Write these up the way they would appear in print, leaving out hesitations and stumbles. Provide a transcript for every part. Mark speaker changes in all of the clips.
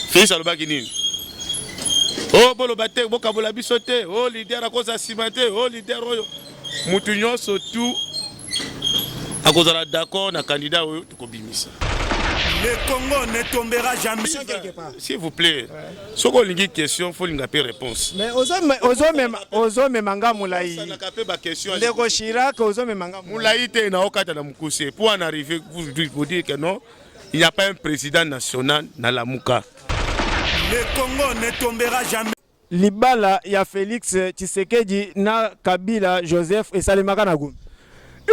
Speaker 1: Fils alobaki nini? Oh boloba te bokabola biso te, oh leader akoza sima te, oh leader oyo mutu nyonso tu akozala d'accord na candidat oyo tukobimisa.
Speaker 2: Le Congo ne tombera jamais.
Speaker 1: S'il vous plaît, si vous avez une question, il faut une réponse.
Speaker 3: Mais ozo memanga moulaï. Ndeko Chirac ozo memanga
Speaker 1: moulaï te na okata na mukuse. Pour en arriver, vous dire que non, il n'y a pas un président national dans la Mouka.
Speaker 2: Le Congo ne tombera jamais.
Speaker 3: Libala ya Félix Tshisekedi na Kabila Joseph et Salimaka na Gombe.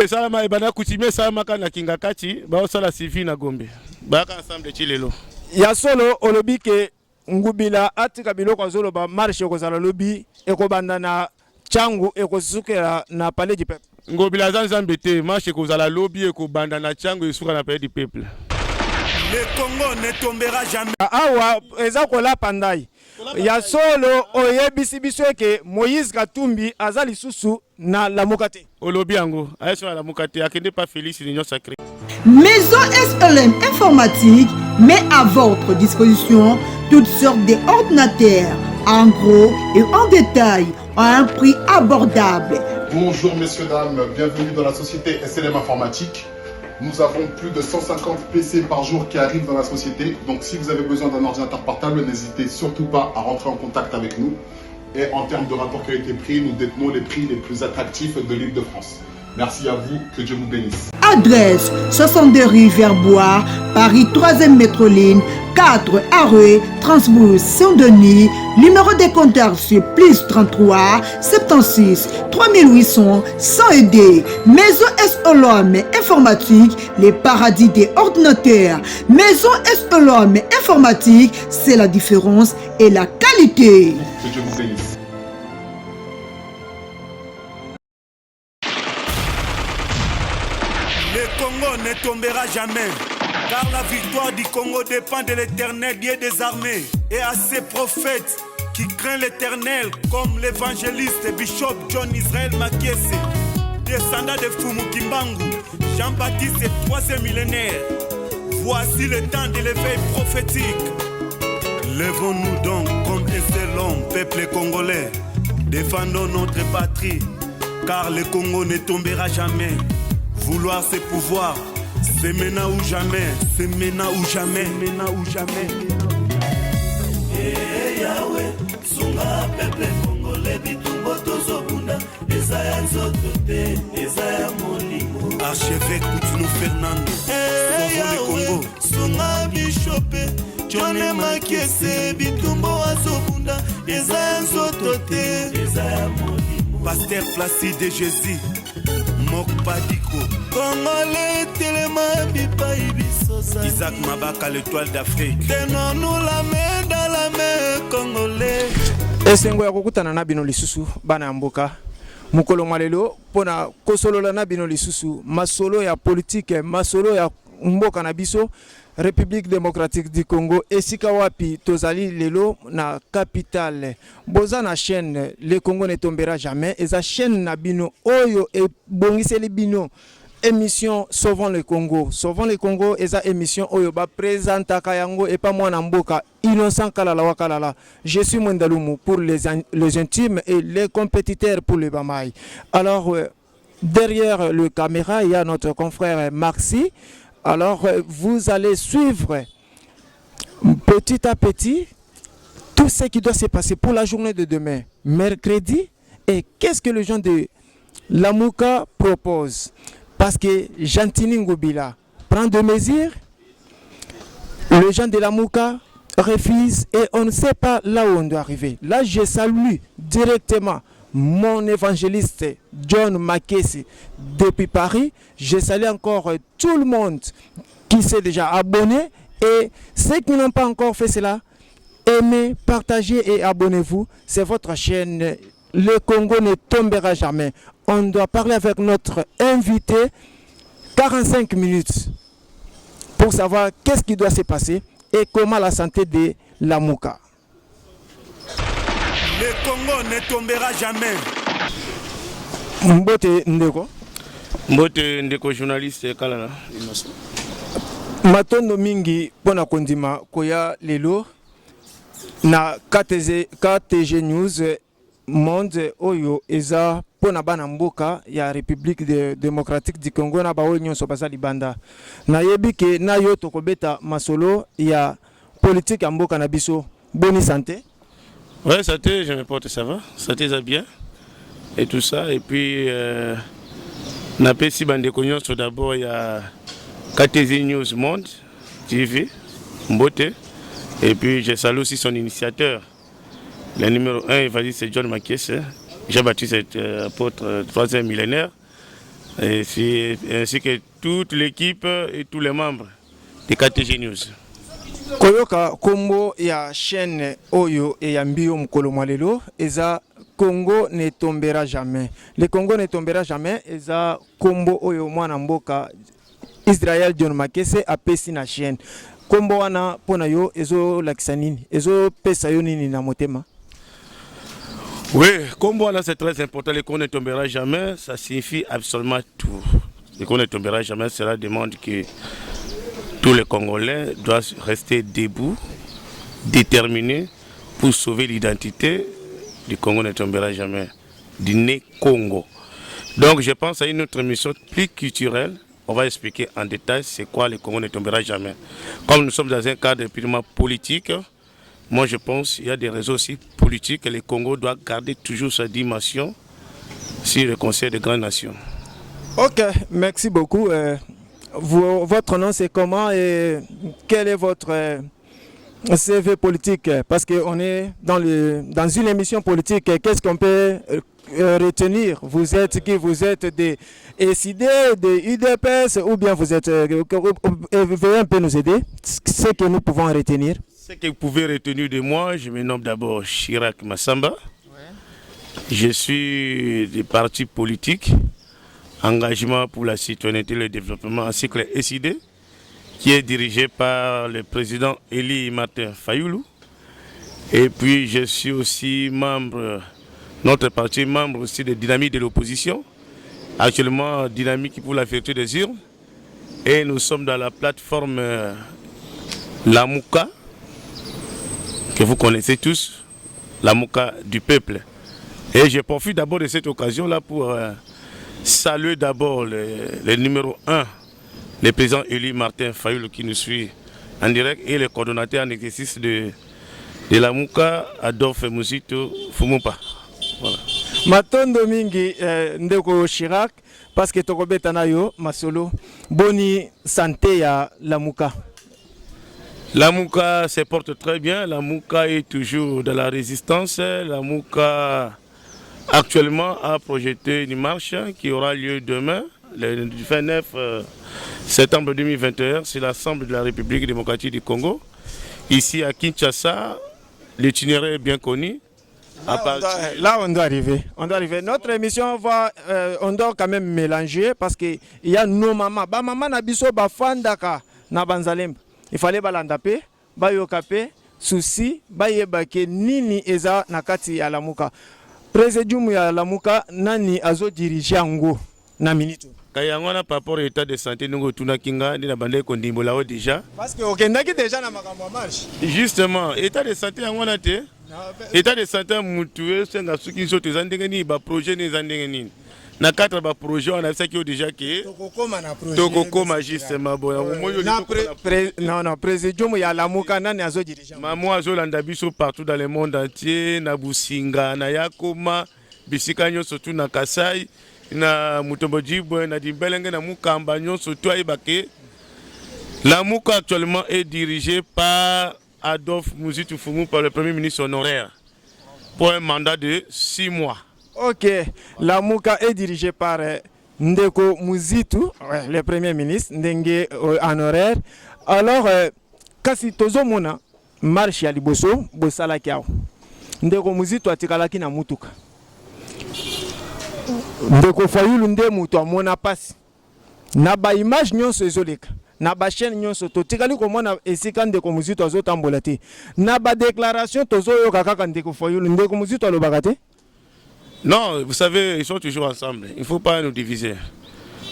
Speaker 1: Et Salama et Bana Koutimé Salamaka na Kingakati, Baosala Sivi na Gombe. Baka ensemble Chilelo.
Speaker 3: Ya solo olobi ke ngubila atika biloko zolo ba marche ko zala lobi e ko banda na changu e ko sukela na palais du peuple.
Speaker 1: Ngobila zanzambete marche ko zala lobi e ko banda na changu e suka na palais du peuple.
Speaker 2: Le Congo ne tombera jamais.
Speaker 3: Awa eza ko la pandai. Ya solo oyebisi biso ke Moïse Katumbi azali susu na la mukate.
Speaker 1: Olobi yango ayeso na la mukate akende pas Félix l'union sacrée.
Speaker 4: Maison SLM Informatique met à votre disposition toutes sortes d'ordinateurs, en gros et en détail, à un prix abordable.
Speaker 5: Bonjour messieurs, dames, bienvenue dans la société SLM Informatique. Nous avons plus de 150 PC par jour qui arrivent dans la société. Donc si vous avez besoin d'un ordinateur portable, n'hésitez surtout pas à rentrer en contact avec nous. Et en termes de rapport qualité-prix, nous détenons les prix les plus attractifs de l'île de France. Merci à vous, que Dieu vous bénisse.
Speaker 4: Adresse 62 rue Verbois, Paris 3e métroline, 4 Arrêt, Transbousse, Saint-Denis. Numéro de compteur sur plus 33 76 3800 100 Maison SLM Informatique, les paradis des ordinateurs. Maison SLM Informatique, c'est la différence et la qualité.
Speaker 5: Que Dieu vous bénisse.
Speaker 2: Le Congo ne tombera jamais, car la victoire du Congo dépend de l'Éternel, Dieu des armées, et à ses prophètes qui craignent l'Éternel, comme l'évangéliste Bishop John Israel Makiese, descendant de Fumu Kimbangu, Jean-Baptiste et 3e millénaire. Voici le temps de l'éveil prophétique. Lèvons-nous donc comme un seul homme, peuple congolais, défendons notre patrie, car le Congo ne tombera jamais. Vouloir c'est pouvoir, c'est maintenant ou jamais, c'est maintenant ou jamais, maintenant ou jamais.
Speaker 6: Eh Yahweh, sunga peuple congolais bitumbo tozobunda, ezaya nzotote, ezaya molimo.
Speaker 2: Archevêque Koutounou Fernando,
Speaker 6: eh Yahweh, sunga bishope, John Makiese bitumbo azobunda, ezaya nzotote, ezaya molimo.
Speaker 2: Pasteur Placide Jésus, Mokpadiko,
Speaker 6: Congolais telema bipai bisosa.
Speaker 2: Isaac Mabaka, l'étoile d'Afrique.
Speaker 6: Tenons-nous la main dans la main, Congolais.
Speaker 3: Esengo ya kokutana na bino lisusu bana mboka. Mukolo malelo pona kosolola na bino lisusu masolo ya politique, masolo ya mboka na biso. République démocratique du Congo esika wapi tozali lelo na capitale boza na chaîne le Congo ne tombera jamais eza chaîne na bino oyo e bongiseli bino émission Sauvons le Congo eza émission oyo ba présentaka yango et pas moi na mboka Innocent Kalala Wakalala. Je suis Mwendalumu pour les intimes et les compétiteurs pour les Bamaï. Alors derrière le caméra il y a notre confrère Maxi. Alors, vous allez suivre petit à petit tout ce qui doit se passer pour la journée de demain, mercredi. Et qu'est-ce que les gens de la Mouka proposent? Parce que Jantini Ngobila prend des mesures, les gens de la Mouka refusent et on ne sait pas là où on doit arriver. Là, je salue directement mon évangéliste John Makiese depuis Paris. Je salue encore tout le monde qui s'est déjà abonné et ceux qui n'ont pas encore fait cela, aimez, partagez et abonnez-vous. C'est votre chaîne. Le Congo ne tombera jamais. On doit parler avec notre invité 45 minutes pour savoir qu'est-ce qui doit se passer et comment la santé de la Mouka.
Speaker 2: Le Congo ne tombera jamais.
Speaker 3: Mbote Ndeko.
Speaker 1: Mbote Ndeko journaliste Kalala.
Speaker 3: Matondo mingi pona kondima koya lelo na KTG News monde oyo eza pona bana mboka ya République démocratique du Congo na baoyo nyonso baza libanda. Na yebi ke na yo tokobeta masolo ya politique ya mboka na biso. Bonne santé.
Speaker 1: Ouais, santé, je me porte, ça va. Santé, ça bien. Et tout ça. Et puis, na pesi bande nyonso d'abord il y a KTG News Monde TV, Mbote. Et puis je salue aussi son initiateur. Le numéro 1, Evariste, c'est John Makies. J'ai battu cet apôtre 3e millénaire. Et ainsi que toute l'équipe et tous les membres de KTG News.
Speaker 3: Koyoka kombo ya chaîne Oyo et Yambio Mkolo Mwalelo, eza Congo ne tombera jamais. Le Congo ne tombera jamais, eza kombo Oyo mwana mboka Israël John Makese apesi na chaîne. Kombo wana pona yo ezo lakisa nini? Ezo pesa yo nini na motema?
Speaker 1: Oui, kombo wana c'est très important. Le Congo ne tombera jamais, ça signifie absolument tout. Le Congo ne tombera jamais, cela demande que tous les Congolais doivent rester debout, déterminés pour sauver l'identité du Congo ne tombera jamais, du né Congo. Donc je pense à une autre mission plus culturelle. On va expliquer en détail c'est quoi le Congo ne tombera jamais. Comme nous sommes dans un cadre purement politique, moi je pense qu'il y a des raisons aussi politiques et le Congo doit garder toujours sa dimension sur le Conseil des grandes nations.
Speaker 3: Ok, merci beaucoup. Votre nom c'est comment et quel est votre CV politique? Parce qu'on est dans une émission politique. Qu'est-ce qu'on peut retenir? Vous êtes qui? Vous êtes des SID, des UDPS ou bien vous êtes... Veuillez un peu nous aider. Ce que nous pouvons retenir.
Speaker 1: Ce que vous pouvez retenir de moi, je me nomme d'abord Chirac Massamba. Ouais. Je suis des partis politiques. Engagement pour la citoyenneté et le développement ainsi que le SID, qui est dirigé par le président Eli Martin Fayoulou. Et puis je suis aussi membre, notre parti membre aussi de Dynamique de l'opposition, actuellement Dynamique pour la vérité des urnes. Et nous sommes dans la plateforme Lamouka, que vous connaissez tous, Lamouka du peuple. Et je profite d'abord de cette occasion-là pour... saluer d'abord le numéro 1, le président Eli Martin Fayoulou qui nous suit en direct et le coordonnateur en exercice de la Mouka, Adolphe Muzito Fumupa. Voilà.
Speaker 3: Matondo mingi ndeko Chirac parce que tokobeta na yo masolo boni santé ya la Mouka.
Speaker 1: La Mouka se porte très bien, la Mouka est toujours dans la résistance, la Mouka actuellement a projeté une marche qui aura lieu demain, le 29 septembre 2021, c'est l'Assemblée de la République démocratique du Congo. Ici à Kinshasa, l'itinéraire est bien connu.
Speaker 3: Là, on doit arriver. Notre émission va, on doit quand même mélanger parce qu'il y a nos mamans. Ba maman na biso ba fandaka na banzalem. Il fallait balandape, ba yokape, souci, ba yebake nini eza nakati ya lamuka. Président ya Lamuka nani azo diriger ngo na minito.
Speaker 1: Kayango na rapport état de santé nous tuna kinga na bande ko ndimbola o déjà.
Speaker 3: Parce que okendaki déjà na makambo marche.
Speaker 1: Justement, état de santé yango na te. État de santé mutué senga suki nsoto zandenge ni ba projet ni zandenge ni. Na quatre ba projet on a ça qui déjà que
Speaker 3: tokokoma na projet.
Speaker 1: Tokokoma justement boya moyo
Speaker 3: non président ya Lamuka nani azo diriger.
Speaker 1: Maman azo landa biso partout dans le monde entier na Businga na Yakoma bisika nyonso tu na Kasai na Mutombo Djibwe na Dimbelenge na Mukamba nyonso tu ayebake. Lamuka actuellement est dirigé par Adolphe Muzito Fumu par le premier ministre honoraire pour un mandat de 6 mois.
Speaker 3: Ok, Lamuka est dirigé par Ndeko Muzito, le premier ministre, Ndenge honoraire. Alors, kasi tozo mona marche ya liboso bosala kiao. Ndeko Muzito atikalaki na mutuka. Ndeko Fayoulou nde mutu amona pasi. Na ba image nyonso ezoleka. Na ba chaîne nyonso to tikali komona esika Ndeko Muzito azotambola te. Na ba déclaration tozo yoka kaka Ndeko Fayoulou Ndeko Muzito alobaka te.
Speaker 1: Non, vous savez, ils sont toujours ensemble. Il ne faut pas nous diviser.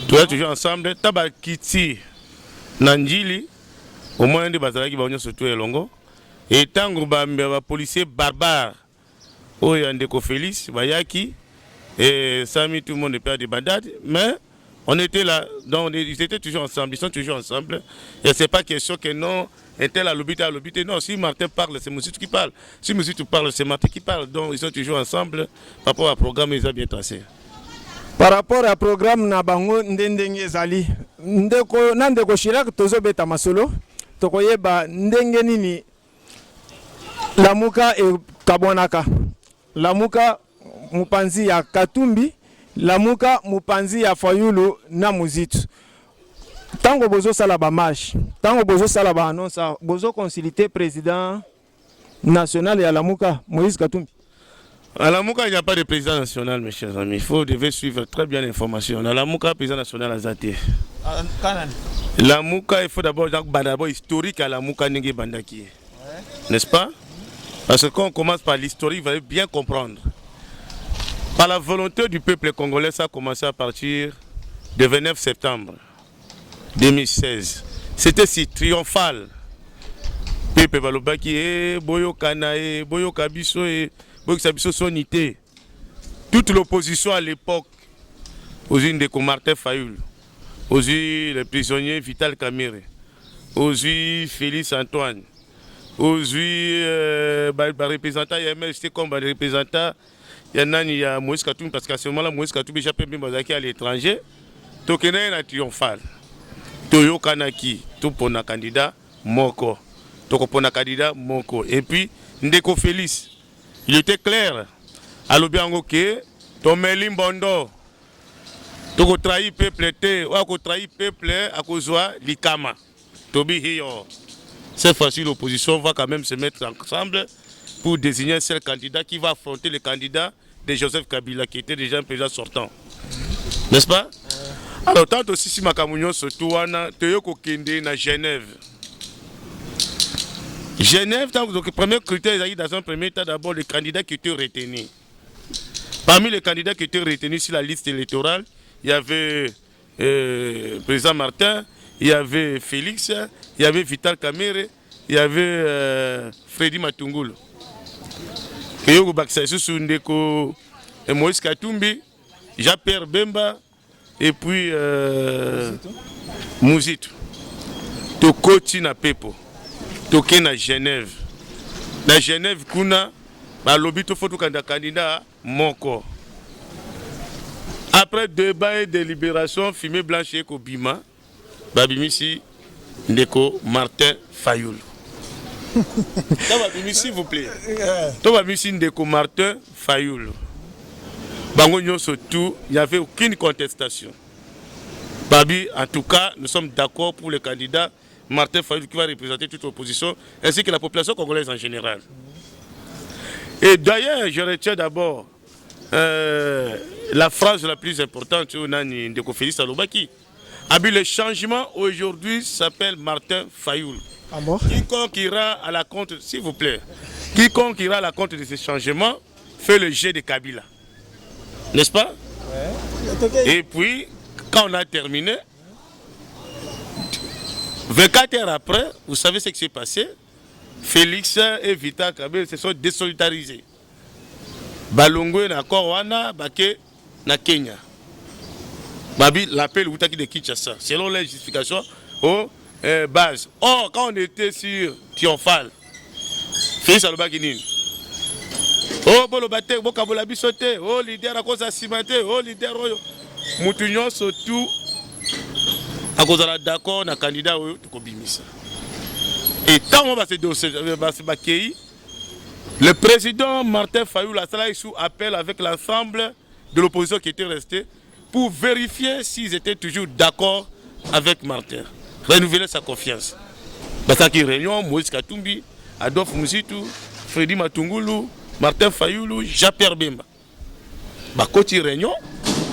Speaker 1: Tous toujours ensemble. Tabakiti, Nandjili, au moins des bazalaki ba surtout elongo et tango ba policier barbare oyo ndeko Félix bayaki et Sami tout le monde perd des bandades mais on était là, donc ils étaient toujours ensemble, ils sont toujours ensemble. Et c'est pas question que non, un tel à l'obité, non, si Martin parle, c'est Moussito qui parle. Si Moussito parle, c'est Martin qui parle. Donc ils sont toujours ensemble par rapport au programme, ils ont bien tracé.
Speaker 3: Par rapport au programme Nabango Ndenge Ezali, Ndeko Chirac, Tozo Beta Masolo, Tokoyeba Ndenge Nini, Lamuka et Kabonaka. Lamuka Mupanzi ya Katumbi. Lamuka Mupanzi ya Fayulu na Muzitu. Tango bozo sala ba marche, tango bozo sala ba annonce, bozo consulter président national ya Lamuka, Moïse Katumbi.
Speaker 1: À Lamuka, il n'y a pas de président national, mes chers amis. Vous devez suivre très bien l'information. À Lamuka, président national à Zate. Lamuka, il faut d'abord historique à Lamuka Nenge Bandaki. N'est-ce pas? Parce que quand on commence par l'historique, vous allez bien comprendre. Par la volonté du peuple congolais, ça a commencé à partir du 29 septembre 2016. C'était si triomphal. Peuple Balobaki, Boyo Kanae, Boyo Kabiso et Boyo Kabiso Sonité. Toute l'opposition à l'époque, aux unes de Martin Fayoul, aux unes les prisonniers Vital Kamere, aux unes Félix Antoine, aux unes représentants, il y a même comme représentant. Il y a Moïse Katumbi parce qu'à ce moment-là, Moïse Katumbi déjà pu à l'étranger. Tokena est triomphal. Toyo Kanaki, tout pour un candidat, Moko. Toko pour un candidat, Moko. Et puis, Ndeko Félix, il était clair. À l'Obiango que, Tomeli Mbondo, Toko trahi peuple, Toko trahi peuple à cause de l'Ikama. Tobi Hiyo. Cette fois-ci, l'opposition va quand même se mettre ensemble pour désigner un seul candidat qui va affronter le candidat de Joseph Kabila, qui était déjà un président sortant. N'est-ce pas? Alors, tant aussi si Makamounion surtout, on a Teyoko Kende na Genève. Genève, donc, le premier critère, dans un premier temps, d'abord, les candidats qui étaient retenus. Parmi les candidats qui étaient retenus sur la liste électorale, il y avait le président Martin, il y avait Félix, il y avait Vital Kamere, il y avait Freddy Matungulu. Keyogo Baksaïsou Sundeko, Moïse Katumbi, Jean-Pierre Bemba et puis Mouzito. Tokoti na Pepo, Toké na Genève. Na Genève, kuna, lobito foto candidat Moko. Après débat et délibération, fumée blanche et Kobima, Babimisi Ndeko Martin Fayoul. S'il vous plaît. Ndeko Martin Fayoul. Bango surtout, il n'y avait aucune contestation. Babi, en tout cas, nous sommes d'accord pour le candidat Martin Fayoul qui va représenter toute l'opposition, ainsi que la population congolaise en général. Et d'ailleurs, je retiens d'abord la phrase la plus importante de Félix Alobaki. Le changement aujourd'hui s'appelle Martin Fayoul.
Speaker 3: Ah bon?
Speaker 1: Quiconque ira à la compte, s'il vous plaît, quiconque ira à la compte de ce changement fait le jet de Kabila. N'est-ce pas? Ouais. Et puis, quand on a terminé, 24 heures après, vous savez ce qui s'est passé? Félix et Vital Kamere se sont désolidarisés. Balongwe na Korwana, Bake na Kenya. Babi l'appel Outaki de Kinshasa, selon les justifications aux bases. Or, quand on était sur Triomphal, Félix Alobaki, oh, Bolobate, Bokabola Bisote, oh, leader à cause de Simate, oh, leader, Moutounion, surtout, à cause de la d'accord, na candidat, Tokobimisa. Et tant qu'on va se battre, le président Martin Fayoul a sous appel avec l'ensemble de l'opposition qui était restée pour vérifier s'ils étaient toujours d'accord avec Martin. Renouveler sa confiance. Parce qu'il y a réunion, Moïse Katumbi, Adolphe Mouzitou, Freddy Matungulu, Martin Fayoulou, Jean-Pierre Bemba. Côté réunion,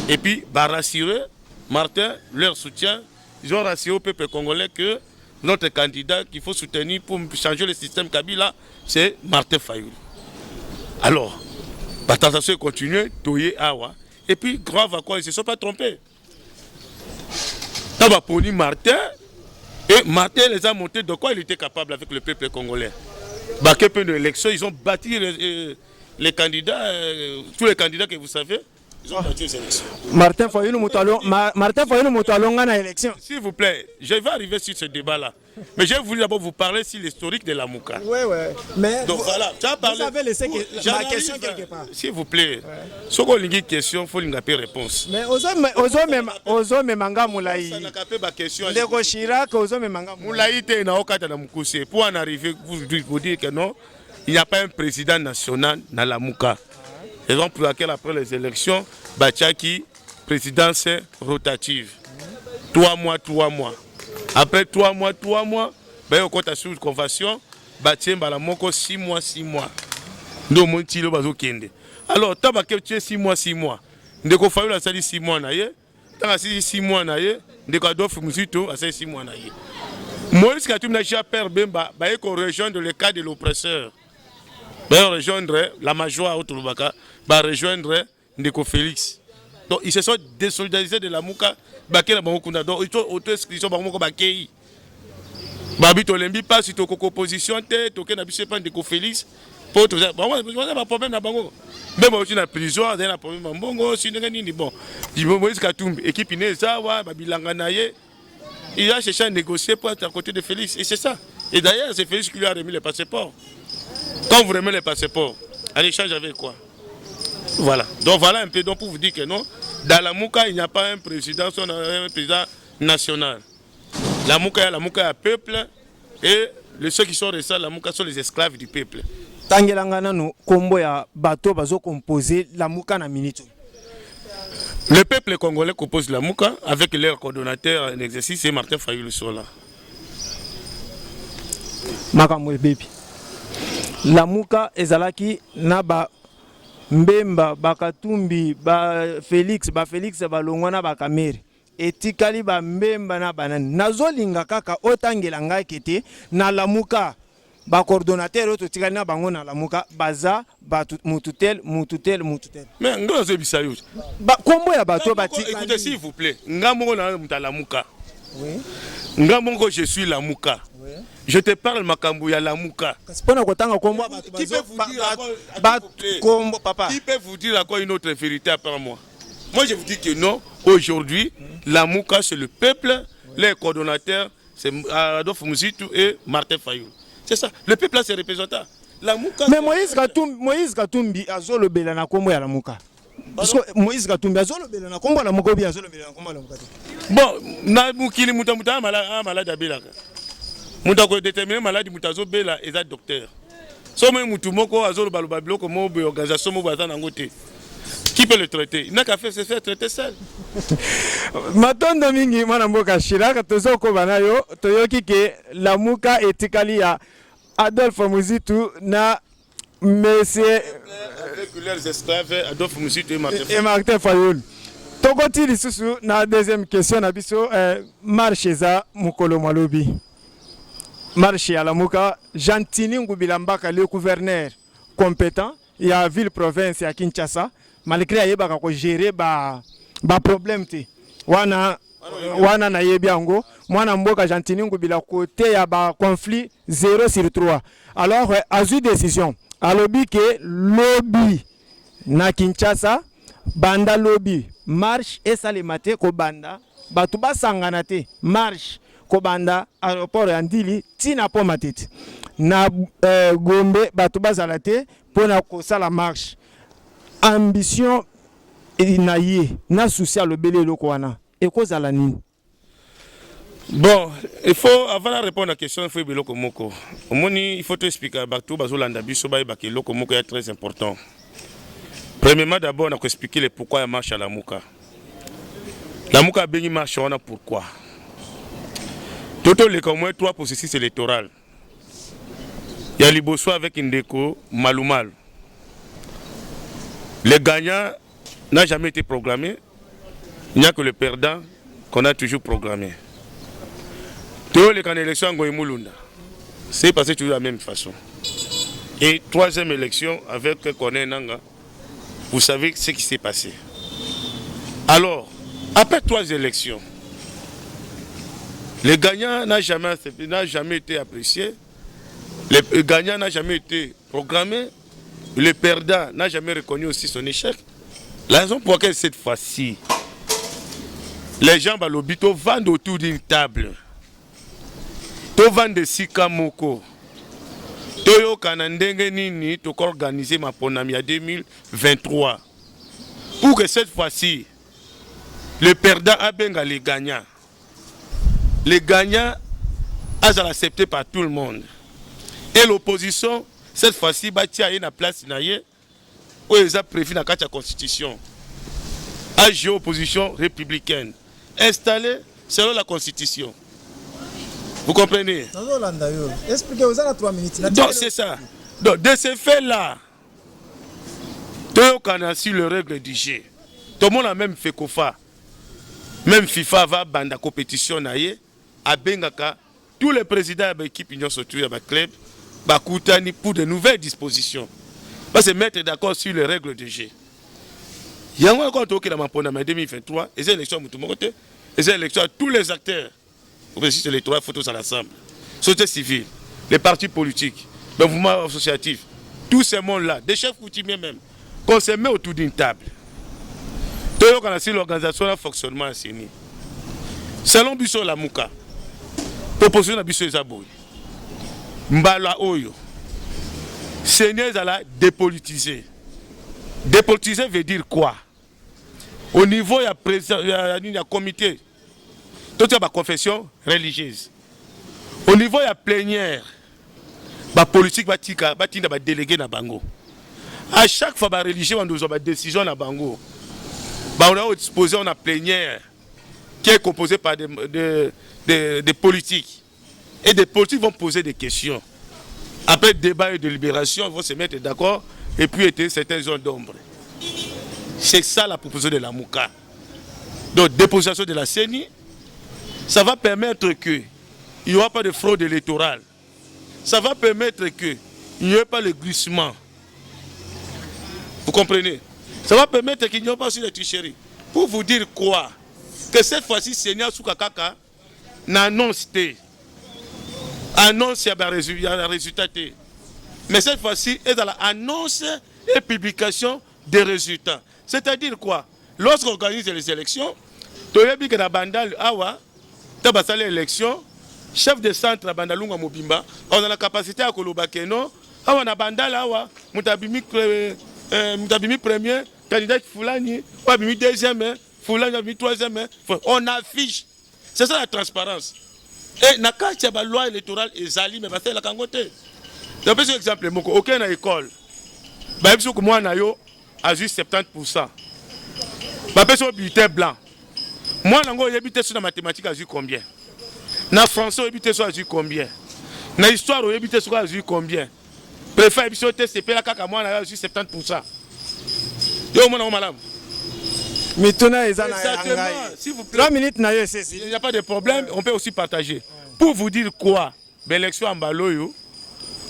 Speaker 1: et puis rassurer Martin, leur soutien. Ils ont rassuré au peuple congolais que notre candidat qu'il faut soutenir pour changer le système Kabila, c'est Martin Fayoul. Alors, la transaction continue, Toye Awa. Et puis, grave à quoi, ils ne se sont pas trompés. Quand on a pris Martin, Et Martin les a montrés de quoi il était capable avec le peuple congolais. Bah, quel peu d'élections, ils ont bâti les candidats, tous les candidats que vous savez, ils ont bâti les élections.
Speaker 3: Martin Fayulu Moutoualonga na élection.
Speaker 1: S'il vous plaît, je vais arriver sur ce débat-là. Mais j'ai voulu d'abord vous parler sur l'historique de la Mouka.
Speaker 3: Oui. Mais
Speaker 1: donc voilà, tu as parlé.
Speaker 3: Vous avez laissé ma question quelque part.
Speaker 1: S'il vous plaît, si vous avez une question, il faut une réponse.
Speaker 3: Mais ozo memanga Moulaï.
Speaker 1: Ça n'a qu'à faire ma question.
Speaker 3: Ndeko Chirac, ozo memanga
Speaker 1: Moulaï te na okata na Mukuse. Pour en arriver, vous dire que non, il n'y a pas un président national dans la Mouka. Raison pour laquelle après les élections, Bachaki, présidence rotative. 3 mois. Après 3 mois, ben on compte sur une convention, Batien Balamoko 6 mois. Nous montons bazo kende. Alors, tu as 6 mois. Ndeko Fayulu a sali 6 mois na ye. Tant 6 mois na ye, ndeko Adolphe Muzito a sali 6 mois na ye. Moïse Katumbi n'a déjà peur Bemba, ba ko rejoindre le cas de l'oppresseur. Ba rejoindre la major Otulubaka, ba rejoindre Ndeko Félix. Donc ils se sont désolidarisés de la Mouka. Bakela Bangokunda. Donc ils ont auto-exclusion Bangoko Bakei. Babi Tolembi passe sur ton opposition, toke na biso pas Ndeko Félix. Pour tout ça. Bon, on a pas problème na Bango. Même aussi na prison, on a problème na Bango, si nini bon. Moïse Katumbi, équipe Inezawa, Babilanga Naye. Il a cherché à négocier pour être à côté de Félix. Et c'est ça. Et d'ailleurs, c'est Félix qui lui a remis les passeports. Quand vous remettez les passeports, en échange avec quoi? Voilà. Donc voilà un peu donc pour vous dire que non, dans la Mouka, il n'y a pas un président national. La Mouka est peuple et ceux qui sont restés à la Mouka sont les esclaves du peuple.
Speaker 3: Tangelangana no kombo ya bato bazo composer la Mouka na minute.
Speaker 1: Le peuple congolais compose la Mouka avec leur coordonnateur en exercice, c'est Martin Fayulu Sola.
Speaker 3: Makamwe baby. La Mouka ezalaki na ba Mbemba, Bakatumbi, Félix balongwana bakamere. Etikali ba Mbemba na banani. Nazolinga kaka otangela ngai kete na la Mouka. Ba coordonnateur oto tikali na bango na la Mouka baza mututel.
Speaker 1: Mais ngona zo bisayo.
Speaker 3: Ba kombo ya bato batikali.
Speaker 1: Écoutez s'il vous plaît. Ngamongo na mutala Mouka. Oui. Ngamongo je suis la Mouka. Oui. Je te parle makambo ya la Mouka.
Speaker 3: Qui peut
Speaker 1: vous dire à quoi une autre vérité à part moi? Moi je vous dis que non, aujourd'hui, la Mouka c'est le peuple, les coordonnateurs, c'est Adolphe Muzito et Martin Fayulu. C'est ça, le peuple là c'est représentant. La Mouka.
Speaker 3: Mais Moïse Katumbi a zolo bela na kombo ya la Mouka. Parce que Moïse Katumbi a zolo bela na kombo ya la Mouka bien zolo bela na kombo ya la Mouka.
Speaker 1: Bon, na mukili muta malade abelaka. Muta ko déterminer maladie mutazo bela eza docteur. Somme mutu moko azolo baloba biloko mo be organisation mo baza na ngote. Qui peut le traiter? Il n'a qu'à faire se faire traiter seul.
Speaker 3: Matondo mingi mwana mboka Chirac tozoko banayo toyoki ke la Mouka etikali ya Adolphe Muzito na monsieur
Speaker 1: avec leurs esclaves Adolphe Muzito
Speaker 3: et Martin Fayulu. Tokoti lisusu na deuxième question na biso marche za mukolo malobi. Marche à la Mouka, Jantini Ngubilambaka, le gouverneur compétent, il y a ville province à Kinshasa, malgré qu'il a géré ba problème te. Wana na yebiango, mwana mboka Jantini Ngubila côté ya ba conflit 0/3. Alors a eu décision. Alobi que lobby na Kinshasa, banda lobby marche et salemate ko banda, batuba sanganate marche Kobanda aéroport ya Ndili tina po matete na Gombe bato bazala te pona kosala marche ambition na ye na souci à lobele loko wana ekozala nini?
Speaker 1: Bon, il faut avant de répondre à la question il faut biloko moko. Omoni il faut te expliquer bato bazolanda biso ba ba loko moko est très important. Premièrement d'abord on a expliquer le pourquoi la marche à la Mouka. La Mouka bengi marche wana pourquoi? Toto les comme 3 processus électoral. Il y a Liboso avec Ndeko Malumal. Le gagnant n'a jamais été programmé. Il n'y a que le perdant qu'on a toujours programmé. Tous les candidats élection en Goïmoulunda. C'est passé toujours de la même façon. Et 3e élection avec Kone Nanga. Vous savez ce qui s'est passé. Alors, après 3 élections, Le gagnant n'a jamais été apprécié. Le gagnant n'a jamais été programmé. Le perdant n'a jamais reconnu aussi son échec. La raison pour laquelle cette fois-ci, les gens balobito vendent autour d'une table. To vendent de sika moko. Toyo kanandenge nini to organiser ma ponami à 2023. Pour que cette fois-ci, le perdant a benga les gagnants. Les gagnants sont acceptés par tout le monde. Et l'opposition, cette fois-ci, bâtit à une place où ils ont prévu dans la Constitution. À opposition républicaine, installée selon la Constitution. Vous comprenez?
Speaker 3: Expliquez-vous ça dans 3 minutes.
Speaker 1: Donc c'est ça. Donc de ce fait-là, tout le monde a su les règles du jeu. Tout le monde a même fait Kofa. Même FIFA va bande la compétition à Bengaka. Tous les présidents de l'équipe Union Sotu et de club pour de nouvelles dispositions. Va se mettre d'accord sur les règles du jeu. Il y a un compte qui est dans 2023, et c'est l'élection à tout le monde, et c'est l'élection à tous les acteurs. Vous voyez, c'est les 3 photos à l'ensemble. Société civile, les partis politiques, les mouvements associatifs, tous ces mondes-là, des chefs coutumiers même, qu'on se met autour d'une table. Tout le monde a l'organisation et fonctionnement à Séni. Selon Bissot Lamouka, proposition de Bissot Zaboui, Mbala Oyo, Séni a dépolitisé. Dépolitiser veut dire quoi? Au niveau, il y a comité, toute la confession religieuse. Au niveau, il y a plénière, la politique va déléguer na bango. À chaque fois, les religieux ont des décisions na bango. On a exposé une plénière qui est composée par des politiques. Et des politiques vont poser des questions. Après débat et délibération, ils vont se mettre d'accord et puis éteindre certaines zones d'ombre. C'est ça la proposition de la Mouka. Donc, déposition de la CENI, ça va permettre qu'il n'y aura pas de fraude électorale. Ça va permettre qu'il n'y ait pas le glissement. Vous comprenez? Ça va permettre qu'il n'y ait pas aussi de tricherie. Pour vous dire quoi? Que cette fois-ci, Seigneur Soukakaka n'annonce pas. Annonce il y a un résultat. Mais cette fois-ci, il y a l'annonce et publication des résultats. C'est-à-dire quoi? Lorsqu'on organise les élections, tu as vu que dans Bandal, tu as l'élection, chef de centre à Bandalunga Mobimba, on a la capacité à Kolobakeno, on a Bandal, Moutabimi premier, candidat Foulani, Moutabimi deuxième, Foulani troisième, on affiche. C'est ça la transparence. Et dans le cas de la loi électorale, Ezali, mais c'est la Kangote. Je vais un exemple, aucune école. Moi, à juste 70%. Je bulletin blanc. Moi, j'ai habité sur la mathématique à combien? Dans le français, j'ai habité sur combien? Dans l'histoire, j'ai habité sur combien? Préfère habiter sur TCP, moi, à juste 70%. Yo, mon madame.
Speaker 3: S'il vous plaît. 3 minutes,
Speaker 1: il n'y a pas de problème, on peut aussi partager. Pour vous dire quoi? L'élection en Baloyo,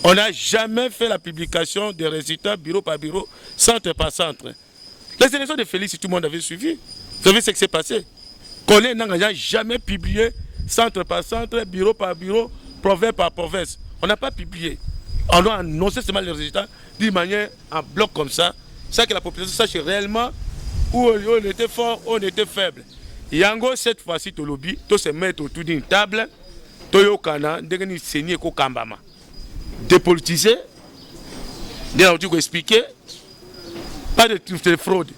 Speaker 1: on n'a jamais fait la publication des résultats bureau par bureau, centre par centre. Les élections de Félix, tout le monde avait suivi. Vous savez ce qui s'est passé? Colin n'a jamais publié centre par centre, bureau par bureau, province par province. On n'a pas publié. On a annoncé seulement les résultats d'une manière en bloc comme ça. C'est que la population sache réellement où on était fort, où on était faible. Yango, cette fois-ci, tu lobby, tu se mettre autour d'une table, tu yokana, tu saigner ko kambama. Dépolitiser, tu expliquer, pas de fraude.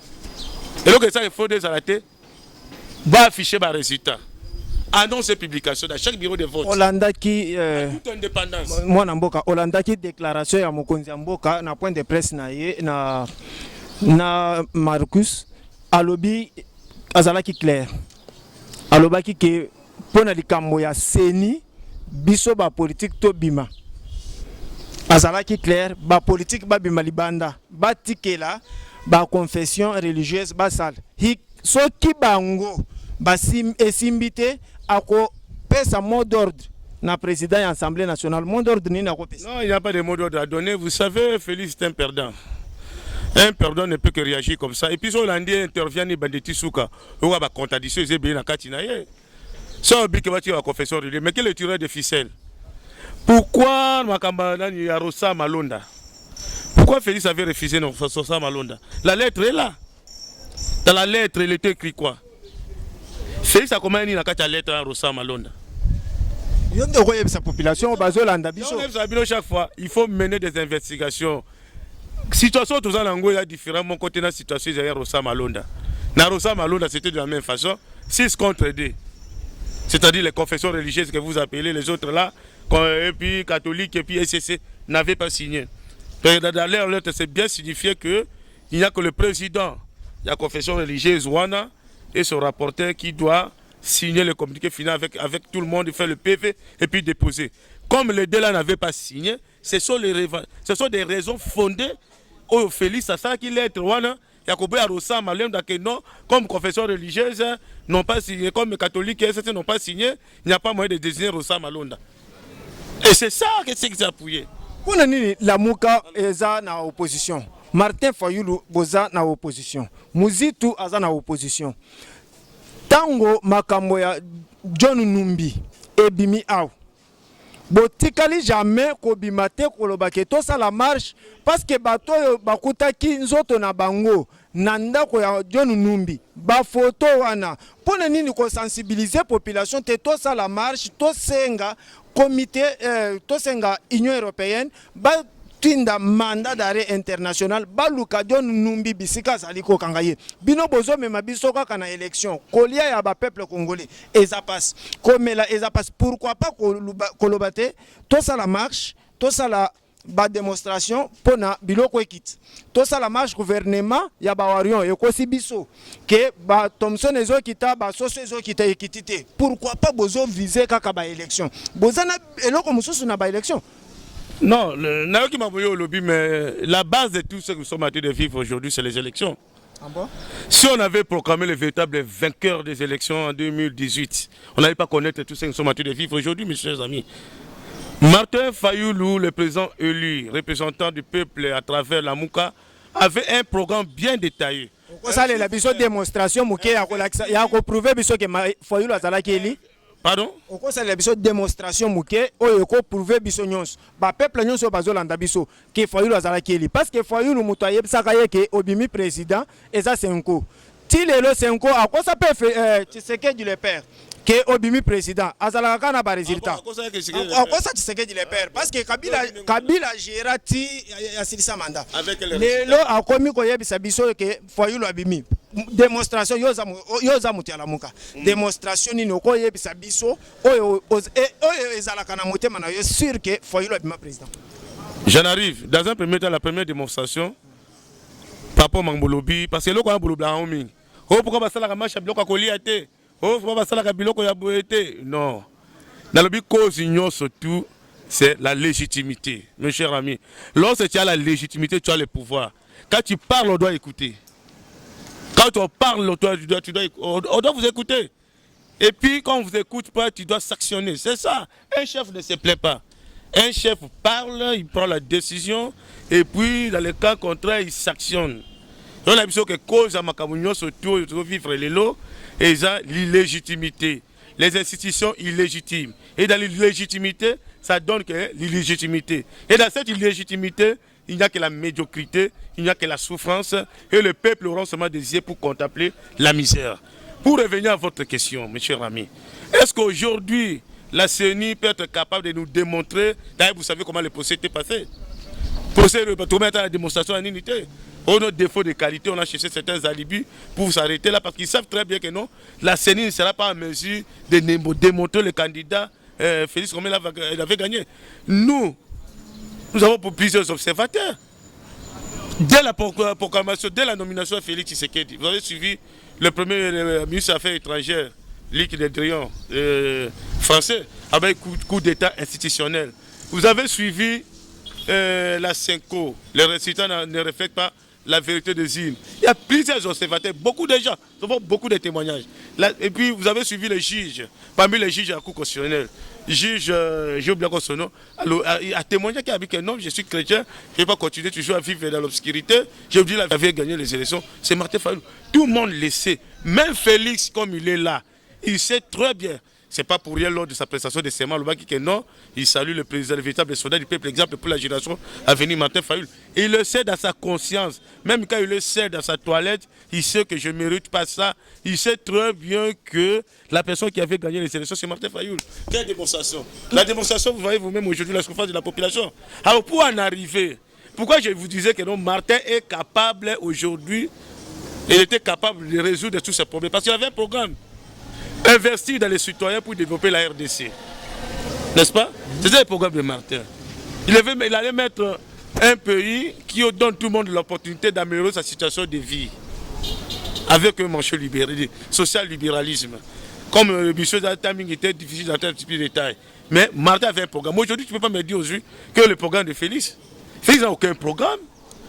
Speaker 1: Et donc, ça, les fraudes, ça a été, va afficher les résultats. Annonce et publication dans chaque bureau de vote.
Speaker 3: Olanda qui
Speaker 1: toute indépendance.
Speaker 3: Moi Namboka Olanda qui déclaration ya mokonzi Mboka na point de presse na Marcus alobi azalaki clair. Alobaki ke pona likambo ya Seni biso ba politique to bima. Azalaki clair ba politique ba bima libanda ba tikela ba confession religieuse ba sal. Soki bango basim esimbité ako pesa mot d'ordre na président de l'Assemblée nationale. Mot d'ordre ni na ko pesa.
Speaker 1: Non, il n'y a pas de mot d'ordre à donner. Vous savez, Félix est un perdant. Un perdant ne peut que réagir comme ça. Et puis, si Hollandais intervient, il bandit souka. On va contradiction, ils bien na katinaye. Sans oublier que va tirer la confession religieuse. Mais quel est le tireur de ficelle? Pourquoi Makamba y a Rosa Malonda? Pourquoi Félix avait refusé Rosa Malonda? La lettre est là. Dans la lettre, il était écrit quoi? Félix a commandé la lettre à Rosa Malonda.
Speaker 3: Sa population,
Speaker 1: chaque fois, il faut mener des investigations. Situation tous en Angola, il y a différents côtés de la situation derrière Rosa Malonda. Dans Rosa Malonda, c'était de la même façon, 6 contre 2. C'est-à-dire les confessions religieuses que vous appelez, les autres là, et puis catholiques, et puis SCC, n'avaient pas signé. Dans leur lettre, c'est bien signifié qu'il n'y a que le président de la confession religieuse, Wana, et son rapporteur qui doit signer le communiqué final avec tout le monde, faire le PV et puis déposer. Comme les deux là n'avaient pas signé, ce sont des raisons fondées au Félix Sassa qui lettre Wana, Yakobo Arosa Malem non, comme confession religieuse n'ont pas signé, comme les catholiques et SCC n'ont pas signé, il n'y a pas moyen de désigner Rosa Malonda. Et c'est ça que c'est que j'ai appuyé.
Speaker 3: Pour la Mouka eza na opposition. Martin Fayulu boza na opposition. Muzitu aza na opposition. Tango makambo ya John Numbi ebimi aw. Botikali jamais kobimate kolobake to sa la marche parce que bato bakutaki nzoto na bango nanda ko ya John Numbi ba photo wana pona nini ko sensibiliser population te to sa la marche to senga comité to senga Union européenne ba tinda mandat d'arrêt international baluka John Numbi bisika saliko kangaye bino bozo mema biso kaka na élection kolia ya ba peuple congolais eza passe komela eza passe pourquoi pas kolobate to sa la marche to sa la ba démonstration pona biloko ekiti to sa la marche gouvernement ya ba warion ekosi biso que ba Thomson ezo kita ba soso ezo kita ekitité pourquoi pas bozo viser kaka ba élection bozana eloko mususu na ba élection.
Speaker 1: Non, mais la base de tout ce que nous sommes en train de vivre aujourd'hui, c'est les élections.
Speaker 3: Ah bon?
Speaker 1: Si on avait proclamé le véritable vainqueur des élections en 2018, on n'allait pas connaître tout ce que nous sommes en train de vivre aujourd'hui, mes chers amis. Martin Fayulu, le président élu, représentant du peuple à travers la Mouka, avait un programme bien détaillé.
Speaker 3: Ça, la démonstration, il y a prouvé que Fayulu a zalaki.
Speaker 1: Pardon?
Speaker 3: Au cours de la démonstration, il faut prouver que peuple nyonso bazolanda biso que Fayulu azalaki parce que Fayulu muto ayebisaka ke obimi président eza Senko. Ti lelo Senko a quoi ça peut faire Tshisekedi le père que obimi président azalaka na ba résultat. A quoi ça Tshisekedi le père parce que Kabila gérera ti asilisa mandat. Lelo a komi ko yebisa biso que Fayulu abimi. Démonstration yoza muti ala muka démonstration ni noko yebisa biso oyo ezalaka na motema na yo sûr que Fayulu abima président.
Speaker 1: J'en arrive dans un premier temps la première démonstration papa Mangolobi parce que loko ya bulobla homi oh pourquoi basala ka marche biloko kolia te oh pourquoi basala ka biloko ya boete non dans le but cause union surtout c'est la légitimité mes chers amis lorsque tu as la légitimité tu as le pouvoir quand tu parles on doit écouter. Quand on parle, on doit vous écouter. Et puis, quand on ne vous écoute pas, tu dois sanctionner. C'est ça. Un chef ne se plaît pas. Un chef parle, il prend la décision, et puis, dans le cas contraire, il sanctionne. On a besoin que cause à Makamounion surtout vivre les lots, et ça, l'illégitimité. Les institutions illégitimes. Et dans l'illégitimité, ça donne que l'illégitimité. Et dans cette illégitimité, il n'y a que la médiocrité, il n'y a que la souffrance et le peuple aura seulement des yeux pour contempler la misère. Pour revenir à votre question, mes chers amis, est-ce qu'aujourd'hui la CENI peut être capable de nous démontrer, d'ailleurs vous savez comment le procès était passé, procès pour mettre à la démonstration en unité. Au notre défaut de qualité, on a cherché certains alibis pour s'arrêter là parce qu'ils savent très bien que non, la CENI ne sera pas en mesure de démontrer le candidat Félix comme il avait gagné. Nous avons pour plusieurs observateurs. Dès la proclamation, dès la nomination de Félix Tshisekedi, vous avez suivi le premier ministre des Affaires étrangères, Luc Le Drian, français, avec coup d'État institutionnel. Vous avez suivi la Senko. Les résultats ne reflètent pas la vérité des îles. Il y a plusieurs observateurs, beaucoup de gens, beaucoup de témoignages. Et puis vous avez suivi les juges, parmi les juges à la Cour constitutionnelle. Juge, j'ai oublié son nom, a témoigné qu'il a dit que non, je suis chrétien, je ne vais pas continuer toujours à vivre dans l'obscurité. J'ai oublié qu'il avait gagné les élections. C'est Martin Fayulu. Tout le monde le sait. Même Félix, comme il est là, il sait très bien c'est pas pour rien lors de sa prestation de serment, le qui que non, il salue le président, le véritable soldat du peuple, exemple pour la génération à venir, Martin Fayulu. Et il le sait dans sa conscience, même quand il le sait dans sa toilette, il sait que je ne mérite pas ça. Il sait très bien que la personne qui avait gagné les élections, c'est Martin Fayulu. Quelle démonstration? La démonstration, vous voyez vous-même aujourd'hui, la souffrance de la population. Alors pour en arriver, pourquoi je vous disais que non, Martin est capable aujourd'hui, il était capable de résoudre tous ces problèmes, parce qu'il avait un programme. Investir dans les citoyens pour développer la RDC. N'est-ce pas? C'était le programme de Martin. Il allait mettre un pays qui donne tout le monde l'opportunité d'améliorer sa situation de vie. Avec un manchot social-libéralisme. Comme le monsieur Zataming était difficile d'entrer un petit peu de détails. Mais Martin avait un programme. Aujourd'hui, tu ne peux pas me dire aujourd'hui que le programme de Félix. Félix n'a aucun programme.